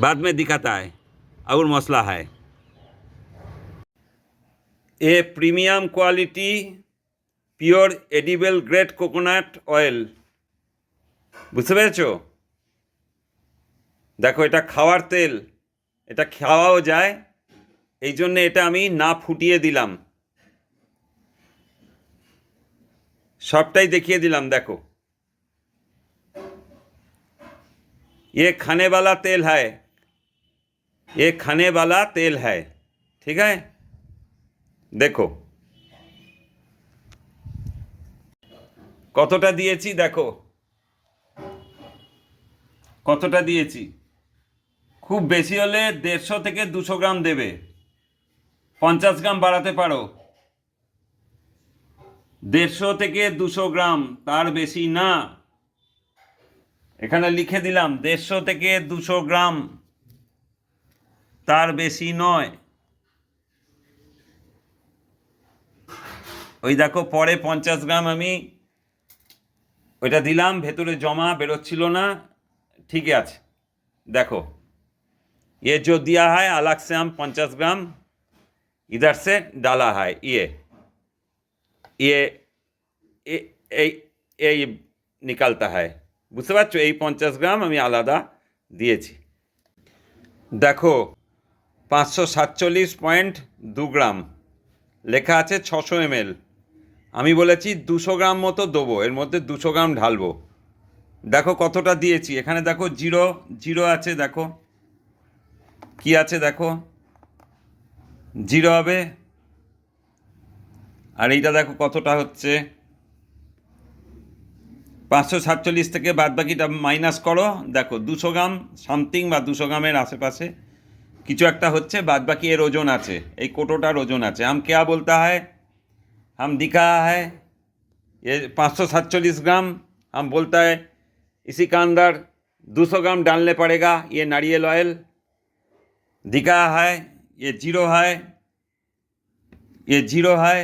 बाद में दिखाता है और मसला है। ये premium quality pure edible grade coconut oil, বুঝতে পেরেছো? দেখো এটা খাওয়ার তেল, এটা খাওয়াও যায়, এই জন্য এটা আমি না ফুটিয়ে দিলাম, সবটাই দেখিয়ে দিলাম। দেখো ये खाने वाला तेल है, ये खाने वाला तेल है, ठीक है। देखो কতটা দিয়েছি, দেখো কতটা দিয়েছি। খুব বেশি হলে 150 থেকে 200 গ্রাম দেবে, 50 গ্রাম বাড়াতে পারো। 150 থেকে 200 গ্রাম, তার বেশি না। এখানে লিখে দিলাম 150 থেকে 200 গ্রাম, তার বেশি নয়। ওই দেখো পরে 50 গ্রাম আমি ওইটা দিলাম, ভেতরে জমা বেরোচ্ছিল না, ঠিক আছে। দেখো ये जो दिया है अलग से हम 50 ग्राम इधर से डाला है, ये এই নিকালতা হয়, বুঝতে পারছো? এই 50 গ্রাম আমি আলাদা দিয়েছি। দেখো 547.2 গ্রাম লেখা আছে, 600 ml। আমি বলেছি 200 গ্রাম মতো দেবো, এর মধ্যে 200 গ্রাম ঢালবো। দেখো কতটা দিয়েছি, এখানে দেখো জিরো জিরো আছে, দেখো কি আছে, দেখো জিরো হবে। আর এইটা দেখো কতটা হচ্ছে, 547 থেকে বাদ বাকিটা মাইনাস করো, দেখো 200 গ্রাম সামথিং বা 200 গ্রামের আশেপাশে কিছু একটা হচ্ছে, বাদ বাকি এর ওজন আছে, এই কোটোটার ওজন আছে। हम क्या बोलता है, हम दिखा है ये 547 ग्राम, हम बोलता है इसी का अंदर 200 ग्राम डालने पड़ेगा ये नारियल ऑयल। दिखा है ये जीरो है, ये जीरो है,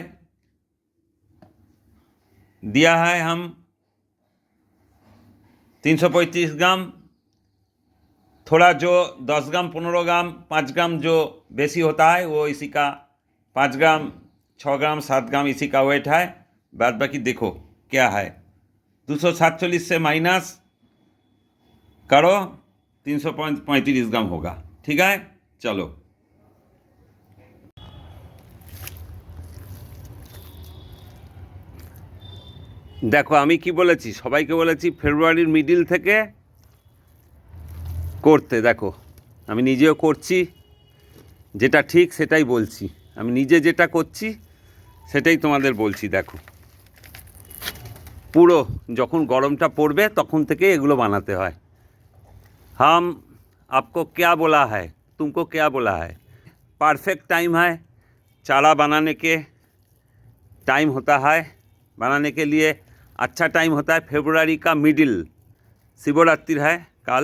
दिया है हम 335 ग्राम। थोड़ा जो 10 ग्राम 15 ग्राम 5 ग्राम जो बेसी होता है वो इसी का 5 ग्राम 6 ग्राम 7 ग्राम इसी का वेट है। बाद बाकी देखो क्या है, 247 से माइनस करो 335 ग्राम होगा, ठीक है। चलो দেখো আমি কি বলেছি, সবাইকে বলেছি ফেব্রুয়ারির মিডিল থেকে করতে। দেখো আমি নিজেও করছি, যেটা ঠিক সেটাই বলছি, আমি নিজে যেটা করছি সেটাই তোমাদের বলছি। দেখো পুরো যখন গরমটা পড়বে তখন থেকে এগুলো বানাতে হয়। हम आपको क्या बोला है, तुमको क्या बोला है, परफेक्ट टाइम है चारा बनाने के, टाइम होता है बनाने के लिए अच्छा टाइम होता है फरवरी का मिडिल। शिवरात्रि है कल,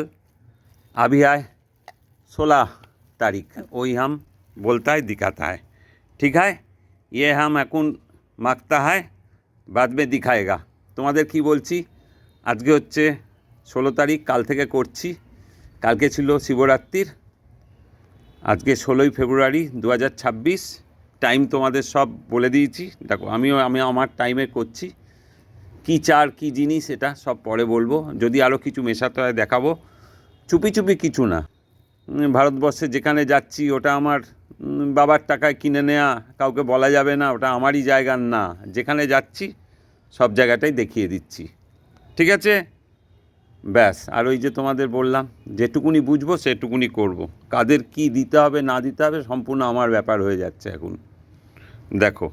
अभी है 16 तारीख, वही हम बोलता है दिखाता है, ठीक है। ये हम এখন মাখতা है, बाद में दिखाएगा। তোমাদের কি বলছি, আজকে হচ্ছে 16 তারিখ, কাল থেকে করছি, কালকে ছিল শিবরাত্রির, আজকে 16ই ফেব্রুয়ারি 2026। টাইম তোমাদের সব বলে দিয়েছি। দেখো আমি আমার টাইমে করছি, কি চার কি জিনিস এটা সব পরে বলবো, যদি আরও কিছু মেশাতে হয় দেখাবো। চুপি চুপি কিছু না, ভারতবর্ষে যেখানে যাচ্ছি ওটা আমার বাবার টাকায় কিনে নেওয়া, কাউকে বলা যাবে না, ওটা আমারই জায়গার না, যেখানে যাচ্ছি সব জায়গাটাই দেখিয়ে দিচ্ছি, ঠিক আছে। ব্যাস, আর ওই যে তোমাদের বললাম যেটুকুনি বুঝবো সেটুকুনি করব, কাদের কি দিতে হবে না দিতে হবে সম্পূর্ণ আমার ব্যাপার হয়ে যাচ্ছে এখন। দেখো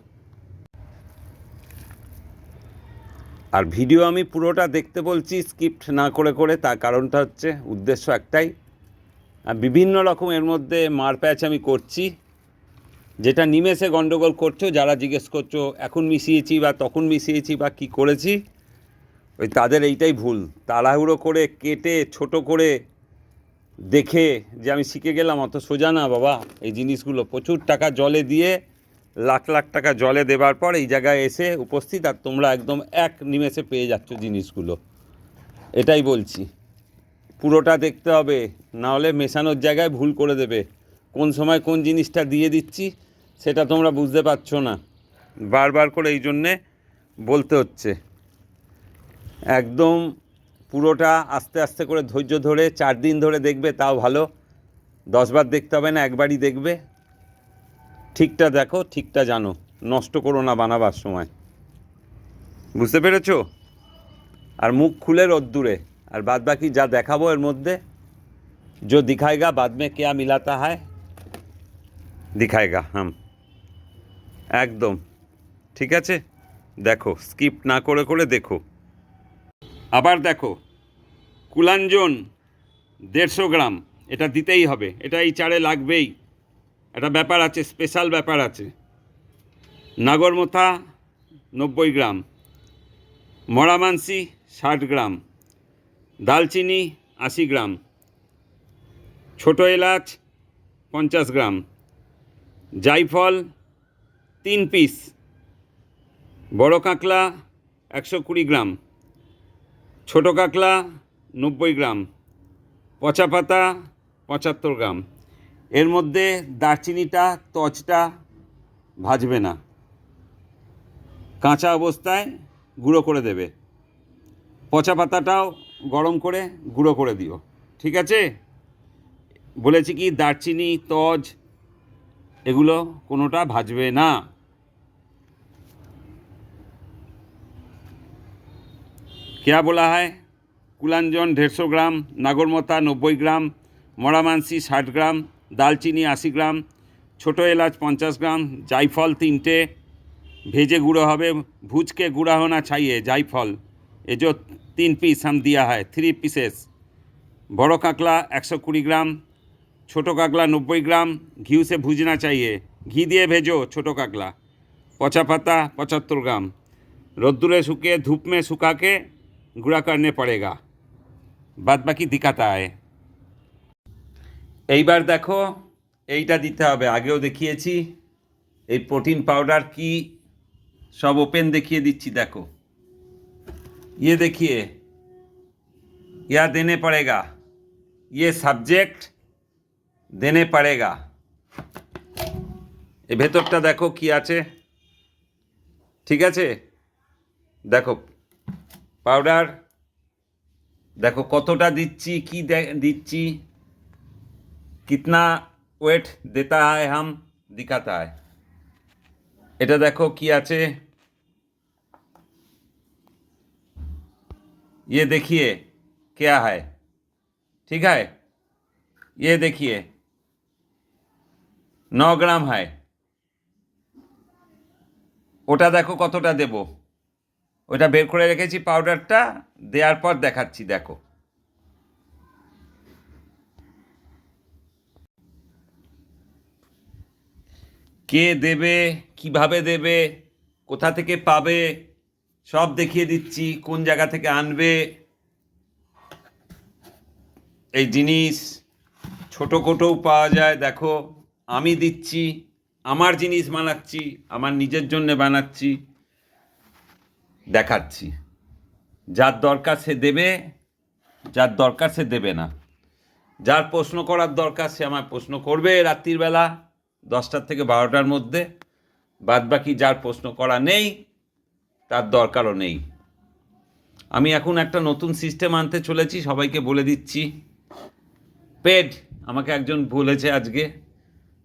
আর ভিডিও আমি পুরোটা দেখতে বলছি স্কিপ্ট না করে করে, তার কারণটা হচ্ছে উদ্দেশ্য একটাই, আর বিভিন্ন রকম এর মধ্যে মারপ্যাচ আমি করছি, যেটা নিমেষে গণ্ডগোল করছো, যারা জিজ্ঞেস করছো এখন মিশিয়েছি বা তখন মিশিয়েছি বা কি করেছি, ওই তাদের এইটাই ভুল। তাড়াহুড়ো করে কেটে ছোট করে দেখে যে আমি শিখে গেলাম, অত সোজা না বাবা। এই জিনিসগুলো প্রচুর টাকা জলে দিয়ে, লাখ লাখ টাকা জলে দেবার পর এই জায়গায় এসে উপস্থিত, আর তোমরা একদম এক নিমেষে পেয়ে যাচ্ছ জিনিসগুলো, এটাই বলছি। পুরোটা দেখতে হবে, না হলে মেশানোর জায়গায় ভুল করে দেবে, কোন সময় কোন জিনিসটা দিয়ে দিচ্ছি সেটা তোমরা বুঝতে পারছো না, বারবার করে এই জন্যে বলতে হচ্ছে। একদম পুরোটা আস্তে আস্তে করে ধৈর্য ধরে 4 দিন ধরে দেখবে, তাও ভালো। 10 বার দেখতে হবে না, একবারই দেখবে। ঠিকটা দেখো, ঠিকটা জানো, নষ্ট করো না বানাবার সময়, বুঝতে পেরেছো। আর মুখ খুলে রোদ্দুরে, আর বাদ বাকি যা দেখাবো এর মধ্যে जो दिखाएगा बाद में क्या मिलाता है दिखाएगा हम, একদম ঠিক আছে। দেখো স্কিপ না করে করে দেখো। আবার দেখো কুলাঞ্জন 150 গ্রাম, এটা দিতেই হবে, এটা এই চারে লাগবেই, একটা ব্যাপার আছে, স্পেশাল ব্যাপার আছে। নাগরমোথা 90 গ্রাম, মরামানসি 60 গ্রাম, দালচিনি 80 গ্রাম, ছোটো এলাচ 50 গ্রাম, জায়ফল 3 পিস, বড় কাঁকলা 120 গ্রাম, ছোটো কাঁকলা 90 গ্রাম, পচা পাতা 75 গ্রাম। এর মধ্যে দারচিনিটা তজটা ভাজবে না, কাঁচা অবস্থায় গুঁড়ো করে দেবে। পচা পাতাটাও গরম করে গুঁড়ো করে দিও, ঠিক আছে? বলেছি কি দারচিনি তজ এগুলো কোনোটা ভাজবে না। क्या बोला है? कुलांजन 150 ग्राम, नागरमोता 90 ग्राम, मरामांसी 60 ग्राम, दालचीनी 80 ग्राम, छोटो इलाच 50 ग्राम, जायफल 3टे भेजे गुঁড়ো হবে, भूज के गुঁড়া होना चाहिए जायफल। ये जो 3 पीस हम दिया है 3 पीसेस। बड़ो काकला 120 ग्राम, छोटो काकला 90 ग्राम, घी से भूजना चाहिए, घी दिए भेजो छोटो काकला। पचा पत्ता 75 ग्राम, रोद्दुरे सूखे धूप में सुखा के गुঁড়া करने पड़ेगा, বাদ বাকি দিকাতা है। এইবার দেখো এইটা দিতে হবে, আগেও দেখিয়েছি। এই প্রোটিন পাউডার কি সব ওপেন দেখিয়ে দিচ্ছি, দেখো। ये देखिए, यह देने पड़ेगा, ये सब्जेक्ट देने पड़ेगा। এই ভেতরটা দেখো কি আছে, ঠিক আছে? দেখো পাউডার, দেখো কতটা দিচ্ছি, কি দিচ্ছি, कितना वेट देता है हम दिखाता है। এটা দেখো কি আছে, ये देखिए क्या है, ठीक है? ये देखिए 9 ग्राम है। ওটা দেখো কতটা দেব, ওটা বের করে রেখেছি। পাউডারটা দেওয়ার পর দেখাচ্ছি, দেখো। কে দেবে, কিভাবে দেবে, কোথা থেকে পাবে, সব দেখিয়ে দিচ্ছি, কোন জায়গা থেকে আনবে। এই জিনিস ছোটো কোটোও পাওয়া যায়, দেখো। আমি দিচ্ছি, আমার জিনিস বানাচ্ছি, আমার নিজের জন্য বানাচ্ছি, দেখাচ্ছি। যার দরকার সে দেবে, যার দরকার সে দেবে না। যার প্রশ্ন করার দরকার সে আমায় প্রশ্ন করবে রাত্রিবেলা 10টা থেকে 12টার মধ্যে। বাদবাকি যার প্রশ্ন করা নেই তার দরকারও নেই। আমি এখন একটা নতুন সিস্টেম আনতে চলেছি, সবাইকে বলে দিচ্ছি। পেড, আমাকে একজন বলেছে আজকে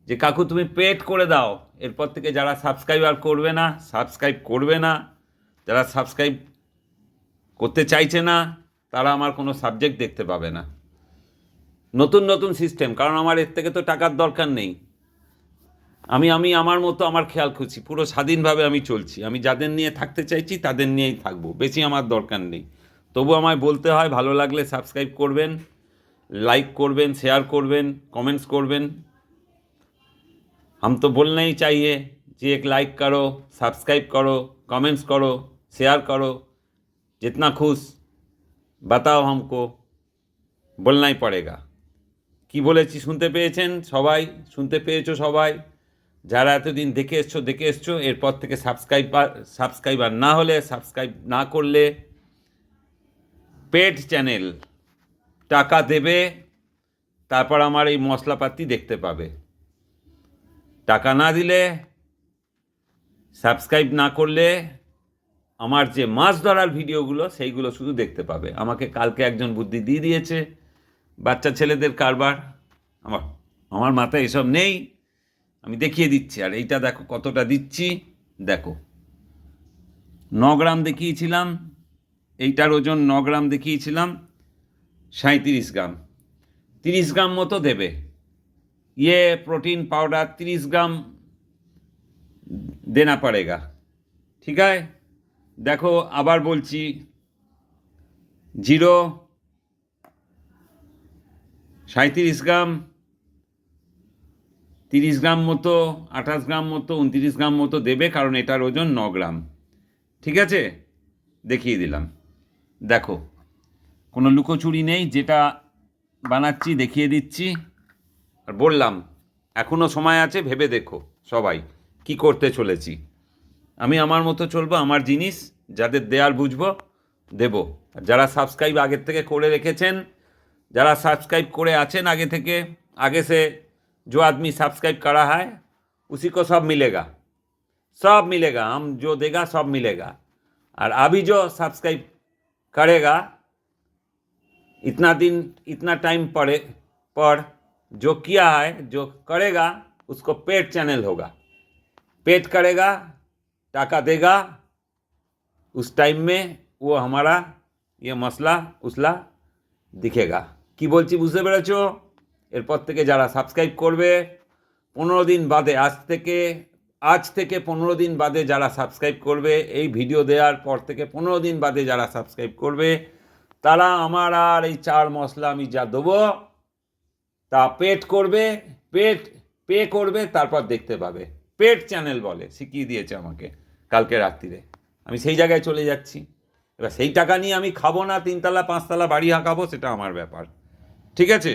যে কাকু তুমি পেড করে দাও, এরপর থেকে যারা সাবস্ক্রাইবার করবে না সাবস্ক্রাইব করবে না, যারা সাবস্ক্রাইব করতে চাইছে না তারা আমার কোনো সাবজেক্ট দেখতে পাবে না। নতুন নতুন সিস্টেম, কারণ আমার এর থেকে তো টাকার দরকার নেই। আমি আমার মতো আমার খেয়াল খুশি পুরো স্বাধীনভাবে আমি চলছি। আমি যাদের নিয়ে থাকতে চাইছি তাদের নিয়েই থাকবো, বেশি আমার দরকার নেই। তবু আমায় বলতে হয়, ভালো লাগলে সাবস্ক্রাইব করবেন, लाइक করবেন, শেয়ার করবেন, कमेंट्स করবেন। हम तो बोलना ही चाहिए कि एक लाइक करो, सब्सक्राइब करो, कमेंट्स करो, शेयर करो, जितना खुश बताओ, हमको बोलना ही पड़ेगा। কি বলেছি শুনতে পেয়েছেন সবাই? শুনতে পেয়েছো সবাই? যারা এতদিন দেখে এসছো, এরপর থেকে সাবস্ক্রাইবার না হলে, সাবস্ক্রাইব না করলে, পেড চ্যানেল টাকা দেবে, তারপর আমার এই মশলাপাতি দেখতে পাবে। টাকা না দিলে, সাবস্ক্রাইব না করলে আমার যে মাছ ধরার ভিডিওগুলো সেইগুলো শুধু দেখতে পাবে। আমাকে কালকে একজন বুদ্ধি দিয়ে দিয়েছে, বাচ্চা ছেলেদের কারবার। আমার মাথায় এসব নেই, আমি দেখিয়ে দিচ্ছি। আর এইটা দেখো কতটা দিচ্ছি, দেখো 9 গ্রাম দেখিয়েছিলাম, এইটার ওজন 9 গ্রাম দেখিয়েছিলাম, 37 গ্রাম, 30 গ্রাম মতো দেবে। ये प्रोटीन पाउडर 30 ग्राम देना पड़ेगा, ठीक है? देखो আবার বলছি, 0 37 গ্রাম, 30 গ্রাম মতো, 28 গ্রাম মতো, 29 গ্রাম মতো দেবে, কারণ এটার ওজন 9 গ্রাম, ঠিক আছে? দেখিয়ে দিলাম, দেখো কোনো লুকোচুরি নেই, যেটা বানাচ্ছি দেখিয়ে দিচ্ছি। আর বললাম এখনও সময় আছে, ভেবে দেখো সবাই কি করতে চলেছি। আমি আমার মতো চলবো, আমার জিনিস যাদের দেয়ার বুঝবো দেব। আর যারা সাবস্ক্রাইব আগের থেকে করে রেখেছেন, যারা সাবস্ক্রাইব করে আছেন আগে থেকে, আগে সে जो आदमी सब्सक्राइब करा है उसी को सब मिलेगा, सब मिलेगा, हम जो देगा सब मिलेगा। और अभी जो सब्सक्राइब करेगा इतना दिन इतना टाइम पर जो किया है, जो करेगा, उसको पेड चैनल होगा, पेड करेगा, टाका देगा, उस टाइम में वो हमारा ये मसला उसला दिखेगा। কি বলছি বুঝতে পেরেছো? এরপর থেকে যারা সাবস্ক্রাইব করবে 15 দিন বাদে, আজ থেকে 15 দিন বাদে যারা সাবস্ক্রাইব করবে, এই ভিডিও দেওয়ার পর থেকে 15 দিন বাদে যারা সাবস্ক্রাইব করবে, তারা আমার আর এই চার মশলা আমি যা দেবো তা পে করবে, তারপর দেখতে পাবে। পেড চ্যানেল বলে, শিখিয়ে দিয়েছে আমাকে কালকে রাত্রিরে। আমি সেই জায়গায় চলে যাচ্ছি। এবার সেই টাকা নিয়ে আমি খাবো না 3 তলা 5 তলা বাড়ি হাঁকাবো, সেটা আমার ব্যাপার। ঠিক আছে,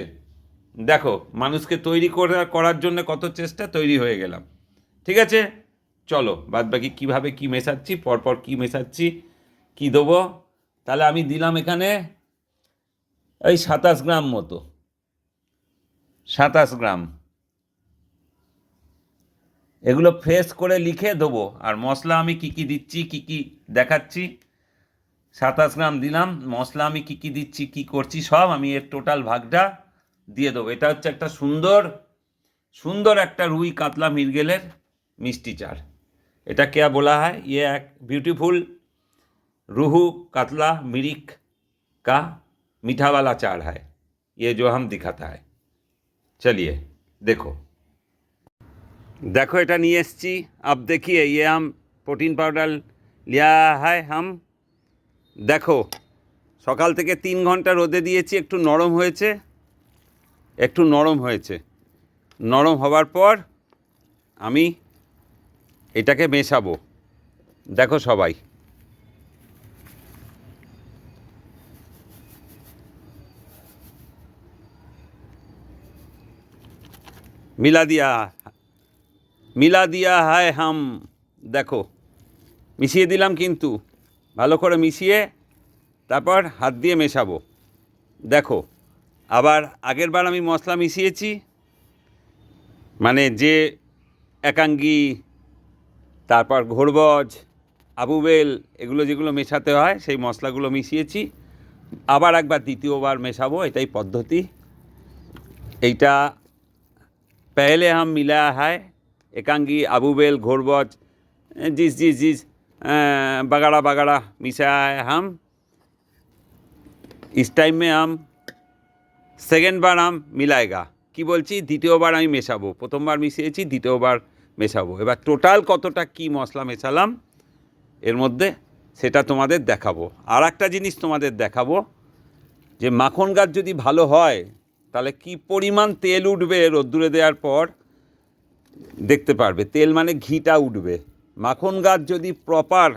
দেখো মানুষকে তৈরি করার জন্য কত চেষ্টা, তৈরি হয়ে গেলাম। ঠিক আছে, চলো বাদ বাকি কীভাবে কী মেশাচ্ছি, পরপর কী মেশাচ্ছি, কী দেবো। তাহলে আমি দিলাম এখানে এই 27 গ্রাম মতো, 27 গ্রাম। এগুলো ফ্রেশ করে লিখে দেবো। আর মশলা আমি কী কী দিচ্ছি, কী কী দেখাচ্ছি। 27 গ্রাম দিলাম। মশলা আমি কী কী দিচ্ছি, কী করছি, সব আমি এর টোটাল ভাগটা দিয়ে দেবো। এটা হচ্ছে একটা সুন্দর একটা রুই কাতলা মৃগেলের মিষ্টি চার। এটা क्या बोला है, ये एक ब्यूटीफुल रूहू कातला मिरिक का मीठा वाला चार है, ये जो हम दिखाता है। चलिए देखो এটা নিয়ে এসছি। अब देखिए ये हम प्रोटीन पाउडर लिया है हम। দেখো সকাল থেকে 3 ঘন্টা রোদে দিয়েছি, একটু নরম হয়েছে। নরম হওয়ার পর আমি এটাকে মেশাবো। দেখো সবাই, মিলা দিয়া হায় হাম। দেখো মিশিয়ে দিলাম, কিন্তু ভালো করে মিশিয়ে তারপর হাত দিয়ে মেশাবো। দেখো আবার আগের বার আমি মশলা মিশিয়েছি, মানে যে একাঙ্গি, তারপর ঘোরবজ, আবুবেল, এগুলো যেগুলো মেশাতে হয় সেই মশলাগুলো মিশিয়েছি। আবার একবার দ্বিতীয়বার মেশাবো, এটাই পদ্ধতি। এইটা पहले हम मिलाया है एकांगी, अबूबेल, घोरबज, जिस वगैरह मिसाया है हम। इस टाइम में हम सेकेंड बार हम मिलाएगा কি বলছি, দ্বিতীয়বার আমি মেশাবো। প্রথমবার মিশিয়েছি, দ্বিতীয়বার মেশাবো। এবার টোটাল কতটা কি মশলা মেশালাম এর মধ্যে সেটা তোমাদের দেখাবো। আর একটা জিনিস তোমাদের দেখাবো, যে মাখন গাছ যদি ভালো হয় তাহলে কি পরিমাণ তেল উঠবে রোদ্দুরে দেওয়ার পর দেখতে পারবে। তেল মানে ঘিটা উঠবে। মাখন গাছ যদি প্রপার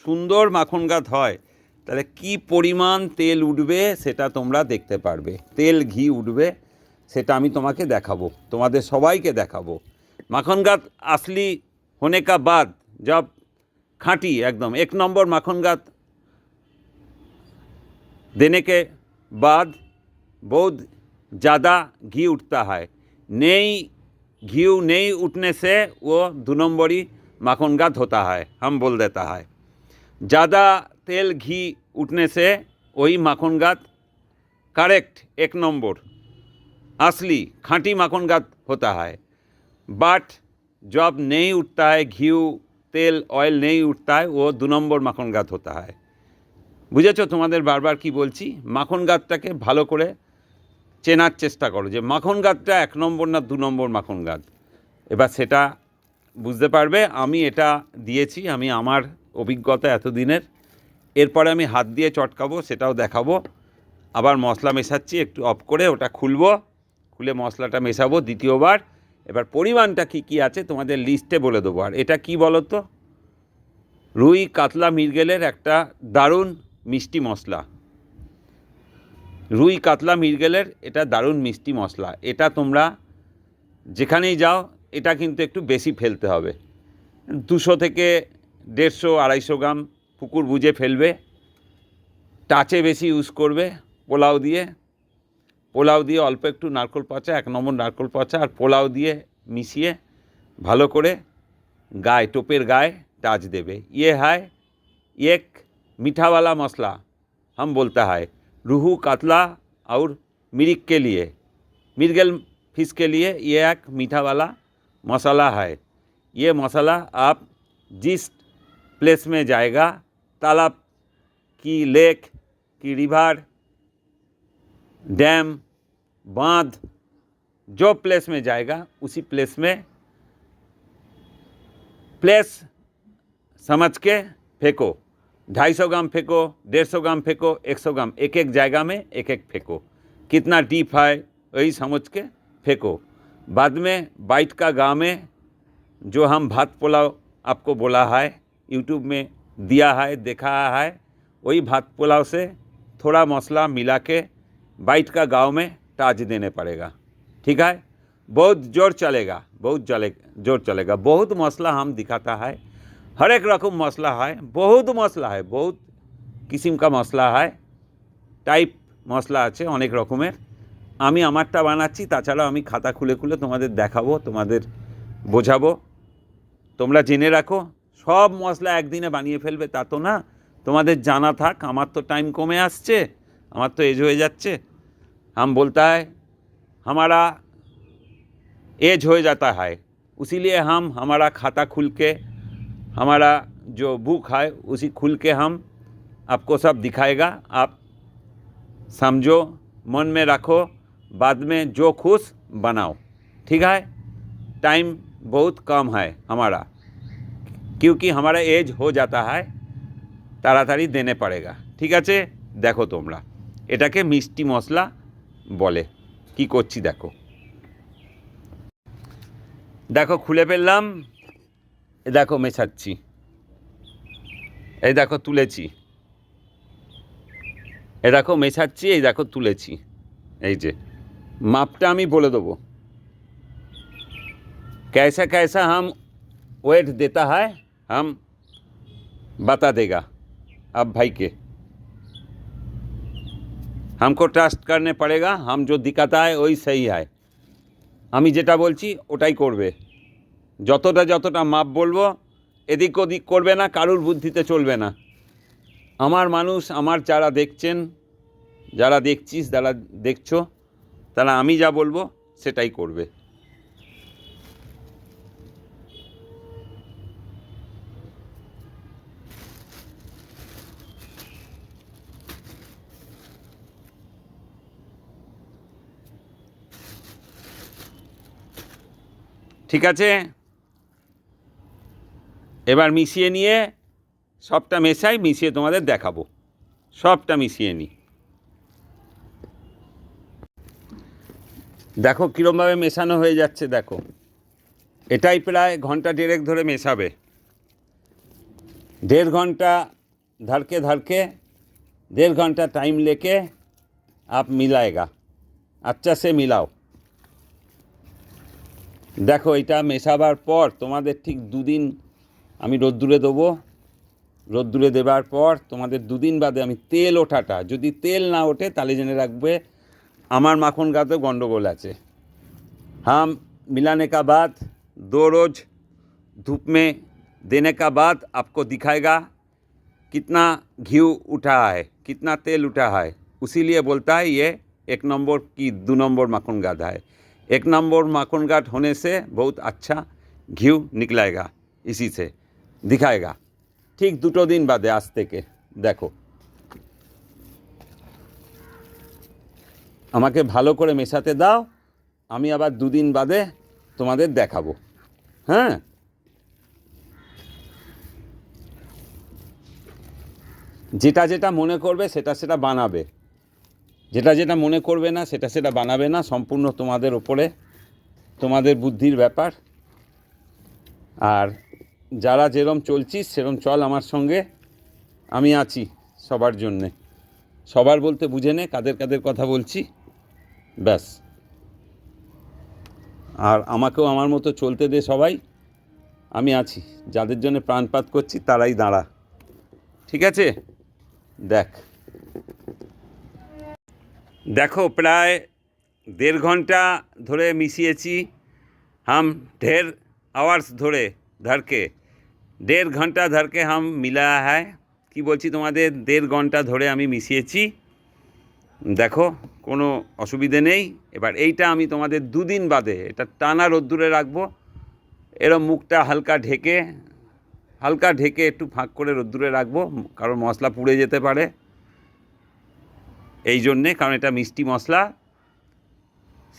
সুন্দর মাখন গাছ হয় তাহলে কি পরিমাণ তেল উঠবে সেটা তোমরা দেখতে পারবে। তেল ঘি উঠবে, সেটা আমি তোমাকে দেখাবো, তোমাদের সবাইকে দেখাবো। মাখন গাছ असली होने का बाद जब खाँटी एकदम 1 नंबर माखन गात देने के बाद बहुत ज़्यादा घी उठता है। घी नहीं उठने से वो 2 नंबरी माखन गात होता है, हम बोल देता है। ज़्यादा तेल घी उठने से वही माखन गात करेक्ट 1 नंबर असली खाँटी माखन गात होता है। बट जब नहीं उठता है घी तेल ऑयल नहीं उठता है, वो 2 नंबर माखन गात होता है। বুঝেছো? তোমাদের বারবার কি বলছি, মাখন গাছটাকে ভালো করে চেনার চেষ্টা করো যে মাখন গাছটা 1 নম্বর না 2 নম্বর মাখন গাছ। এবার সেটা বুঝতে পারবে। আমি এটা দিয়েছি, আমি আমার অভিজ্ঞতা এতদিনের। এরপরে আমি হাত দিয়ে চটকাবো, সেটাও দেখাবো। আবার মশলা মেশাচ্ছি, একটু অফ করে ওটা খুলে মশলাটা মেশাবো দ্বিতীয়বার। এবার পরিমাণটা কী আছে তোমাদের লিস্টে বলে দেবো। আর এটা কি বলো তো, রুই কাতলা মৃগেলের একটা দারুণ মিষ্টি মশলা। রুই কাতলা মৃগেলের এটা দারুণ মিষ্টি মশলা। এটা তোমরা যেখানেই যাও এটা কিন্তু একটু বেশি ফেলতে হবে। 200 থেকে 150-250 গ্রাম পুকুর বুঝে ফেলবে। টাচে বেশি ইউজ করবে পোলাও দিয়ে। পোলাও দিয়ে অল্প একটু নারকেল পচা, 1 নম্বর নারকেল পচা আর পোলাও দিয়ে মিশিয়ে ভালো করে गाय टोपेर गाय टाच देवे। ये है एक मीठा वाला मसला, हम बोलता है रूहू कातला और मिर्ग के लिए, मिर्गल फिश के लिए ये एक मीठा वाला मसाला है। ये मसाला आप जिस प्लेस में जाएगा, तालाब की, लेक की, रिवर, डैम, बांध, जो प्लेस में जाएगा उसी प्लेस में प्लेस समझ के फेंको। 250 ग्राम फेंको, 150 ग्राम फेंको, 100 ग्राम, एक एक जगह में एक एक फेंको। कितना डीप है वही समझ के फेंको। बाद में बाइट का गाँव में जो हम भात पुलाव आपको बोला है, यूट्यूब में दिया है, देखा है, वही भात पुलाव से थोड़ा मसाला मिला के बाइट का गाँव में टाच देने पड़ेगा। ठीक है, बहुत जोर चलेगा, बहुत जोर चलेगा। बहुत मसला हम दिखाता है, हर एक रकम मसला है, बहुत मसला है, बहुत किस्म का मसला है, टाइप मसला আছে অনেক রকমের। আমি আমারটা বানাচ্ছি, তাছাড়া আমি খাতা খুলে খুলে তোমাদের দেখাবো, তোমাদের বোঝাবো। তোমরা জেনে রাখো, সব মশলা একদিনে বানিয়ে ফেলবে তা তো না, তোমাদের জানা থাক। আমার তো টাইম কমে আসছে, আমার তো এজ হয়ে যাচ্ছে। हम बोलता है हमारा एज हो जाता है, इसीलिए हम हमारा खाता खुल के, हमारा जो बुक है उसी खुल के हम आपको सब दिखाएगा। आप समझो, मन में रखो, बाद में जो खुश बनाओ। ठीक है, टाइम बहुत कम है हमारा, क्योंकि हमारा एज हो जाता है, ताड़ाताड़ी देने पड़ेगा। ठीक है, देखो তোমরা এটাকে মিষ্টি মশলা বলে। কি করছি দেখো, দেখো খুলে ফেললাম, এ দেখো মেশাচ্ছি, এই দেখো তুলেছি, এ দেখো মেশাচ্ছি, এই দেখো তুলেছি। এই যে মাপটা আমি বলে দেবো, कैसा कैसा हम वेट देता है हम बता देगा अब भाई के। हमको ट्रस्ट करने पड़ेगा, हम जो दिखाता है वही सही है। আমি যেটা বলছি ওটাই করবে, যতটা যতটা মাপ বলবো এদিক ওদিক করবে না, কারুর বুদ্ধিতে চলবে না। আমার মানুষ, আমার যারা দেখছেন, যারা দেখছিস, যারা দেখছো, তারা আমি যা বলবো সেটাই করবে। ঠিক আছে, এবার মিশিয়ে নিয়ে সবটা মেশাই, মিশিয়ে তোমাদের দেখাবো। সবটা মিশিয়ে নিই, দেখো কীরমভাবে মেশানো হয়ে যাচ্ছে। দেখো এটাই প্রায় ঘন্টা দেড়েক ধরে মেশাবে, 1.5 घंटा धड़के 1.5 घंटा टाइम लेके आप मिलाएगा, अच्छा से मिलाओ। দেখো এটা মেশাবার পর তোমাদের ঠিক 2 দিন আমি রোদ্দুরে দেবো, রোদ্দুরে দেবার পর তোমাদের 2 दिन বাদে আমি তেল ওঠাটা, যদি তেল না ওঠে তাহলে জেনে রাখবে আমার মাখন গাতে গন্ডগোল আছে। हम मिलाने का बाद 2 रोज धूप में देने का बाद आपको दिखाएगा कितना घी उठा है, कितना तेल उठा है। इसीलिए बोलता है ये 1 नंबर की 2 नंबर माखन गाढ़ा है। 1 नंबर माखन गाढ़ होने से बहुत अच्छा घी निकलेगा, इसी से दिखाएगा। ठीक 2 दिन बादे आज থেকে দেখো, আমাকে ভালো করে মেশাতে দাও, আমি আবার 2 दिन বাদে তোমাদের দেখাবো। হ্যাঁ, যেটা যেটা মনে করবে সেটা সেটা বানাবে, যেটা যেটা মনে করবে না সেটা সেটা বানাবে না, সম্পূর্ণ তোমাদের ওপরে, তোমাদের বুদ্ধির ব্যাপার। আর যারা যেরম চলছিস সেরম চল আমার সঙ্গে, আমি আছি সবার জন্যে। সবার বলতে বুঝে নে কাদের কাদের কথা বলছি, ব্যাস। আর আমাকেও আমার মতো চলতে দে সবাই, আমি আছি। যাদের জন্য প্রাণপাত করছি তারাই দাঁড়া। ঠিক আছে, দেখো প্রায় 1.5 घंटा ধরে মিশিয়েছি। हम ढेर आवर्स ধরে धर के 1.5 घंटा धर के हम मिला है। কি বলছি তোমাদের 1.5 ঘন্টা ধরে আমি মিশিয়েছি। দেখো কোনো অসুবিধে নেই। এবার এইটা আমি তোমাদের 2 দিন বাদে এটা টানা রোদ্দুরে রাখবো। এরম মুখটা হালকা ঢেকে একটু ফাঁক করে রোদ্দুরে রাখবো, কারণ মশলা পুড়ে যেতে পারে এই জন্যে, কারণ এটা মিষ্টি মশলা,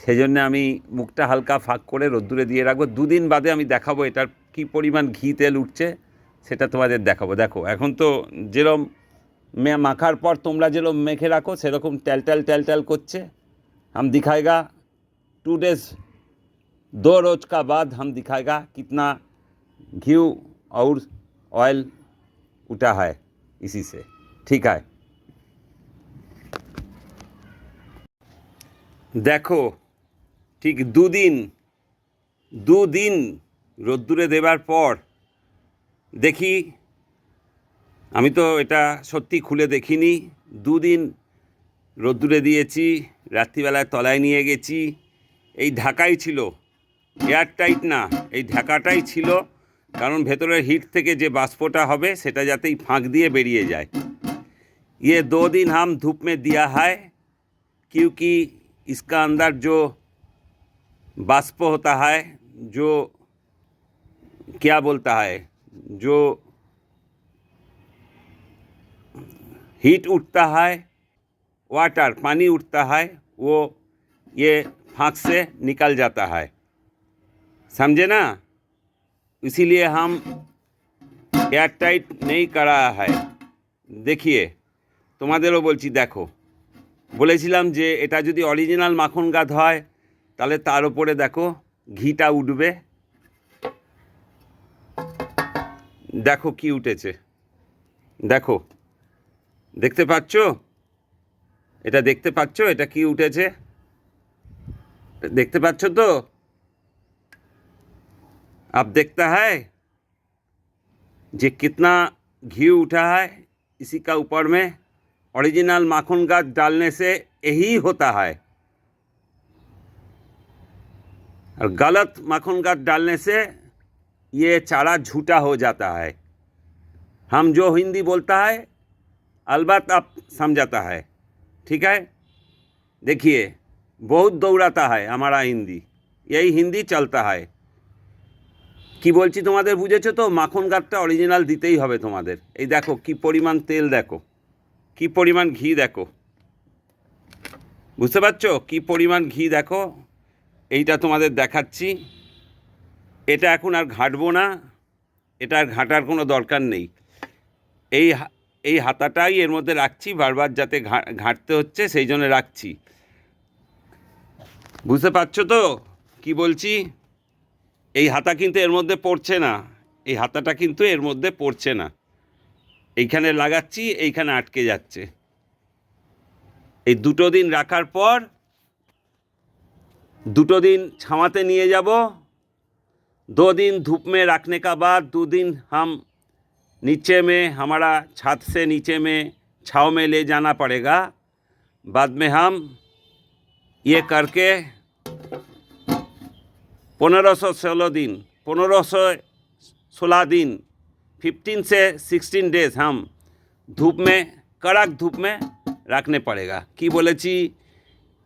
সেই জন্যে আমি মুখটা হালকা ফাঁক করে রোদ্দুরে দিয়ে রাখবো। 2 দিন বাদে আমি দেখাবো এটার কী পরিমাণ ঘি তেল উঠছে, সেটা তোমাদের দেখাবো। দেখো এখন তো যেরকম মাখার পর তোমরা যেরকম মেখে রাখো সেরকম টেল করছে। हम दिखाएगा 2 डेज 2 रोज का बाद हम दिखाएगा कितना घी और ऑयल उठा है इसी से। ठीक है, দেখো ঠিক 2 দিন রোদ্দুরে দেবার পর দেখি, আমি তো এটা সত্যি খুলে দেখিনি। 2 দিন রোদ্দুরে দিয়েছি, রাত্রিবেলায় তলায় নিয়ে গেছি। এই ঢাকাই ছিল, এয়ার টাইট না, এই ঢাকাটাই ছিল, কারণ ভেতরের হিট থেকে যে বাষ্পটা হবে সেটা যাতে ফাঁক দিয়ে বেরিয়ে যায়। ये 2 दिन हम धूप में दिया है, क्योंकि इसका अंदर जो बाष्प होता है, जो क्या बोलता है, जो हीट उठता है, वाटर पानी उठता है, वो ये फाँक से निकल जाता है, समझे ना। इसीलिए हम एयर टाइट नहीं करा है। देखिए তোমাদেরও বলছি, দেখো বলেছিলাম যে এটা যদি অরিজিনাল মাখন গাদ হয় তাহলে তার উপরে দেখো ঘিটা উঠবে। দেখো কি উঠেছে, দেখো দেখতে পাচ্ছ, এটা দেখতে পাচ্ছ, এটা কি উঠেছে দেখতে পাচ্ছ তো। अब देखता है जे कितना घी उठा है इसी का ऊपर में। ओरिजिनल माखन गाछ डालने से यही होता है, और गलत माखन गाछ डालने से ये चारा झूठा हो जाता है। हम जो हिंदी बोलता है अलबत्त आप समझाता है, ठीक है। देखिए बहुत दौड़ाता है हमारा हिंदी, यही हिंदी चलता है। কি বলছি তোমাদের বুঝেছো তো? মাখন গাছটা অরিজিনাল দিতেই হবে তোমাদের। এই দেখো কি পরিমাণ তেল, দেখো কি পরিমাণ ঘি, দেখো বুঝতে পারছো কি পরিমাণ ঘি, দেখো এইটা তোমাদের দেখাচ্ছি। এটা এখন আর ঘাঁটবো না, এটা আর ঘাঁটার কোনো দরকার নেই। এই হাতাটাই এর মধ্যে রাখছি, বারবার যাতে ঘাঁটতে হচ্ছে সেই জন্য রাখছি। বুঝতে পারছো তো কি বলছি? এই হাতা কিন্তু এর মধ্যে পড়ছে না, এই হাতাটা কিন্তু এর মধ্যে পড়ছে না, এইখানে লাগাচ্ছি, এইখানে আটকে যাচ্ছে। এই 2 दिन রাখার পর 2 दिन छावाते নিয়ে যাব। 2 दिन धूप में रखने का बाद 2 दिन हम नीचे में, हमारा छत से नीचे में छाँव में ले जाना पड़ेगा। बाद में हम ये करके 1516 दिन 1516 दिन 15 से 16 डेज हम धूप में, कड़क धूप में रखने पड़ेगा। कि बोलेছি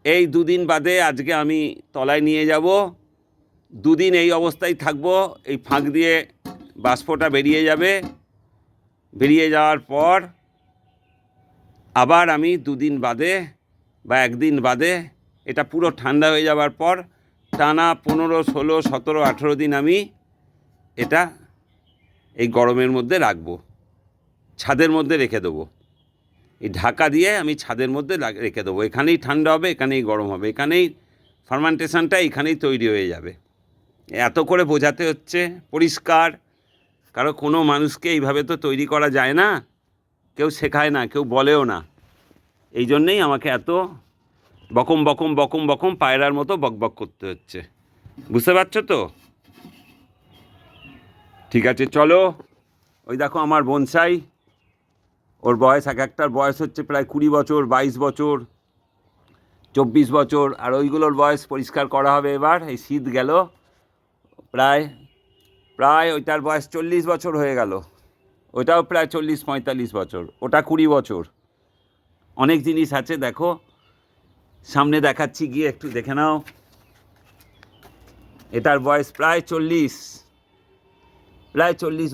এই 2 दिन বাদে আজকে আমি তলায় নিয়ে যাব। 2 दिन এই অবস্থায় থাকবো, এই ফাঁক দিয়ে বাষ্পটা বেরিয়ে যাবে। বেরিয়ে যাওয়ার পর আবার আমি 2 दिन বাদে বা 1 दिन বাদে, এটা পুরো ঠান্ডা হয়ে যাওয়ার পর টানা 15, 16, 17, 18 दिन আমি এটা এই গরমের মধ্যে রাখবো, ছাদের মধ্যে রেখে দেবো। এই ঢাকা দিয়ে আমি ছাদের মধ্যে রেখে দেবো। এখানেই ঠান্ডা হবে, এখানেই গরম হবে, এখানেই ফার্মেন্টেশনটা এখানেই তৈরি হয়ে যাবে। এত করে বোঝাতে হচ্ছে পরিষ্কার, কারণ কোনো মানুষকে এইভাবে তো তৈরি করা যায় না, কেউ শেখায় না, কেউ বলেও না। এই জন্যেই আমাকে এত বকম বকম বকম বকম পায়রার মতো বকবক করতে হচ্ছে। বুঝতে পারছো তো? ঠিক আছে, চলো। ওই দেখো আমার বনসাই, ওর বয়স, এক একটার বয়স হচ্ছে প্রায় 20 বছর, 22 বছর, 24 বছর। আর ওইগুলোর বয়স পরিষ্কার করা হবে এবার, এই শীত গেল, প্রায় প্রায় ওইটার বয়স 40 বছর হয়ে গেল, ওইটাও প্রায় 40-45 বছর, ওটা 20 বছর। অনেক জিনিস আছে, দেখো সামনে দেখাচ্ছি, গিয়ে একটু দেখে নাও। এটার বয়স প্রায় 40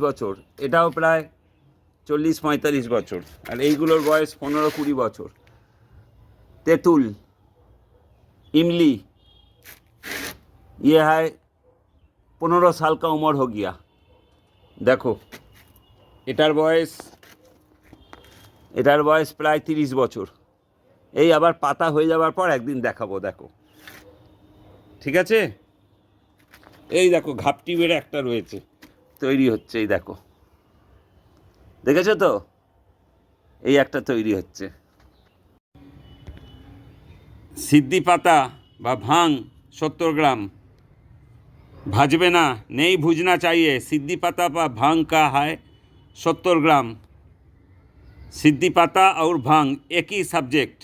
বছর, এটাও প্রায় 40-45 বছর। আর এইগুলোর বয়স 15-20 বছর। তেঁতুল, इमली, ये है 15 साल का उम्र हो गया। देखो এটার বয়স প্রায় 30 বছর। এই আবার পাতা হয়ে যাওয়ার পর একদিন দেখাবো, দেখো ঠিক আছে। এই দেখো ঘাপটি বেড়ে একটা রয়েছে, তৈরি হচ্ছে, এই দেখো, দেখেছো তো, এই একটা তৈরি হচ্ছে। সিদ্ধি পাতা বা ভাং 70 ग्राम, भाजबे ना, नहीं भूजना चाहिए। सिद्धि पाता বা भांग का है 70 ग्राम। सिद्धि पाता और भांग एक ही सब्जेक्ट,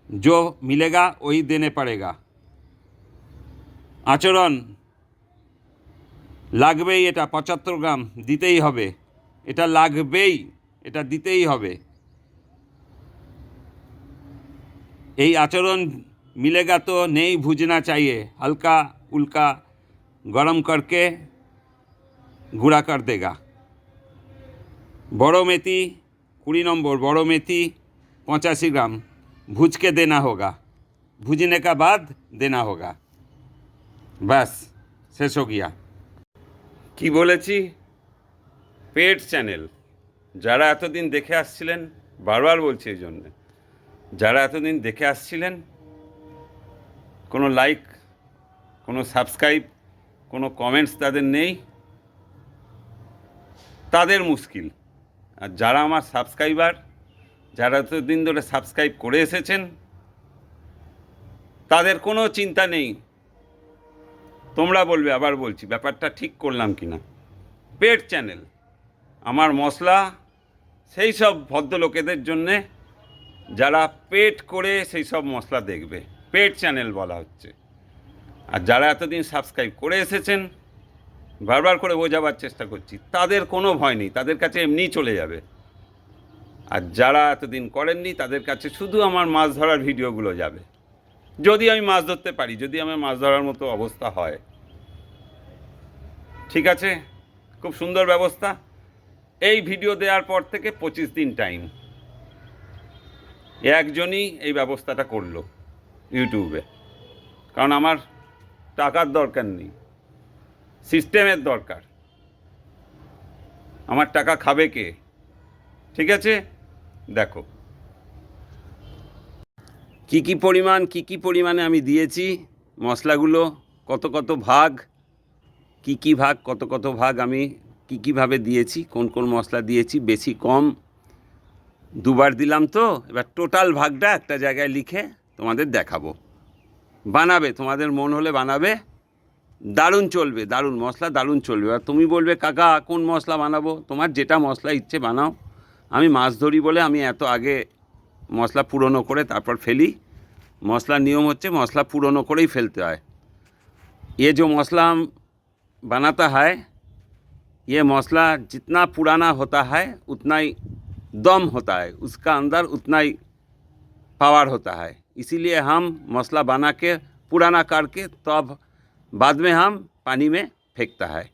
जो मिलेगा वही देने पड़ेगा। आचरण লাগবেই, এটা 75 গ্রাম দিতেই হবে, এটা লাগবেই, এটা দিতেই হবে। এই आचरण मिलेगा तो नहीं भूजना चाहिए, हल्का उल्का गरम करके गुड़ा कर देगा। बड़ो मेथी 20 नंबर, बड़ो मेथी 85 ग्राम, भूज के देना होगा, भूजने का बाद देना होगा। बस शेष हो गया। কি বলেছি, পেট চ্যানেল, যারা এতদিন দেখে আসছিলেন, বারবার বলছি এই জন্যে, যারা এতদিন দেখে আসছিলেন, কোনো লাইক, কোনো সাবস্ক্রাইব, কোনো কমেন্টস তাদের নেই, তাদের মুশকিল। আর যারা আমার সাবস্ক্রাইবার, যারা এতদিন ধরে সাবস্ক্রাইব করে এসেছেন, তাদের কোনো চিন্তা নেই। তোমরা বলবে, আবার বলছি, ব্যাপারটা ঠিক করলাম কি না। পেট চ্যানেল, আমার মশলা সেই সব ভদ্রলোকেদের জন্যে যারা পেট করে সেই সব মশলা দেখবে, পেট চ্যানেল বলা হচ্ছে। আর যারা এতদিন সাবস্ক্রাইব করে এসেছেন, বারবার করে বোঝাবার চেষ্টা করছি, তাদের কোনো ভয় নেই, তাদের কাছে এমনিই চলে যাবে। আর যারা এতদিন করেননি, তাদের কাছে শুধু আমার মাছ ধরার ভিডিওগুলো যাবে, যদি আমি মাছ ধরতে পারি, যদি আমার মাছ ধরার মতো অবস্থা হয়। ঠিক আছে, খুব সুন্দর ব্যবস্থা। এই ভিডিও দেওয়ার পর থেকে 25 দিন টাইম, একজনই এই ব্যবস্থাটা করলো ইউটিউবে। কারণ আমার টাকার দরকার নেই, সিস্টেমের দরকার। আমার টাকা খাবে কে? ঠিক আছে, দেখো কি কি পরিমাণে আমি দিয়েছি মশলাগুলো, কত কত ভাগ, কি ভাগ, কত ভাগ আমি কীভাবে দিয়েছি, কোন কোন মশলা দিয়েছি, বেশি কম দুবার দিলাম। তো এবার টোটাল ভাগটা একটা জায়গায় লিখে তোমাদের দেখাবো। বানাবে, তোমাদের মন হলে বানাবে, দারুণ চলবে, দারুণ মশলা, দারুণ চলবে। আর তুমি বলবে কাকা কোন মশলা বানাবো, তোমার যেটা মশলা ইচ্ছে বানাও। আমি মাছ ধরি বলে আমি এত আগে মশলা পুরনো করে তারপর ফেলি। মশলার নিয়ম হচ্ছে মশলা পুরনো করেই ফেলতে হয়। ये जो मसला बनाता है, ये मसला जितना पुराना होता है उतना ही दम होता है, उसका अंदर उतना ही पावर होता है। इसीलिए हम मसला बना के पुराना करके तब बाद में हम पानी में फेंकता है।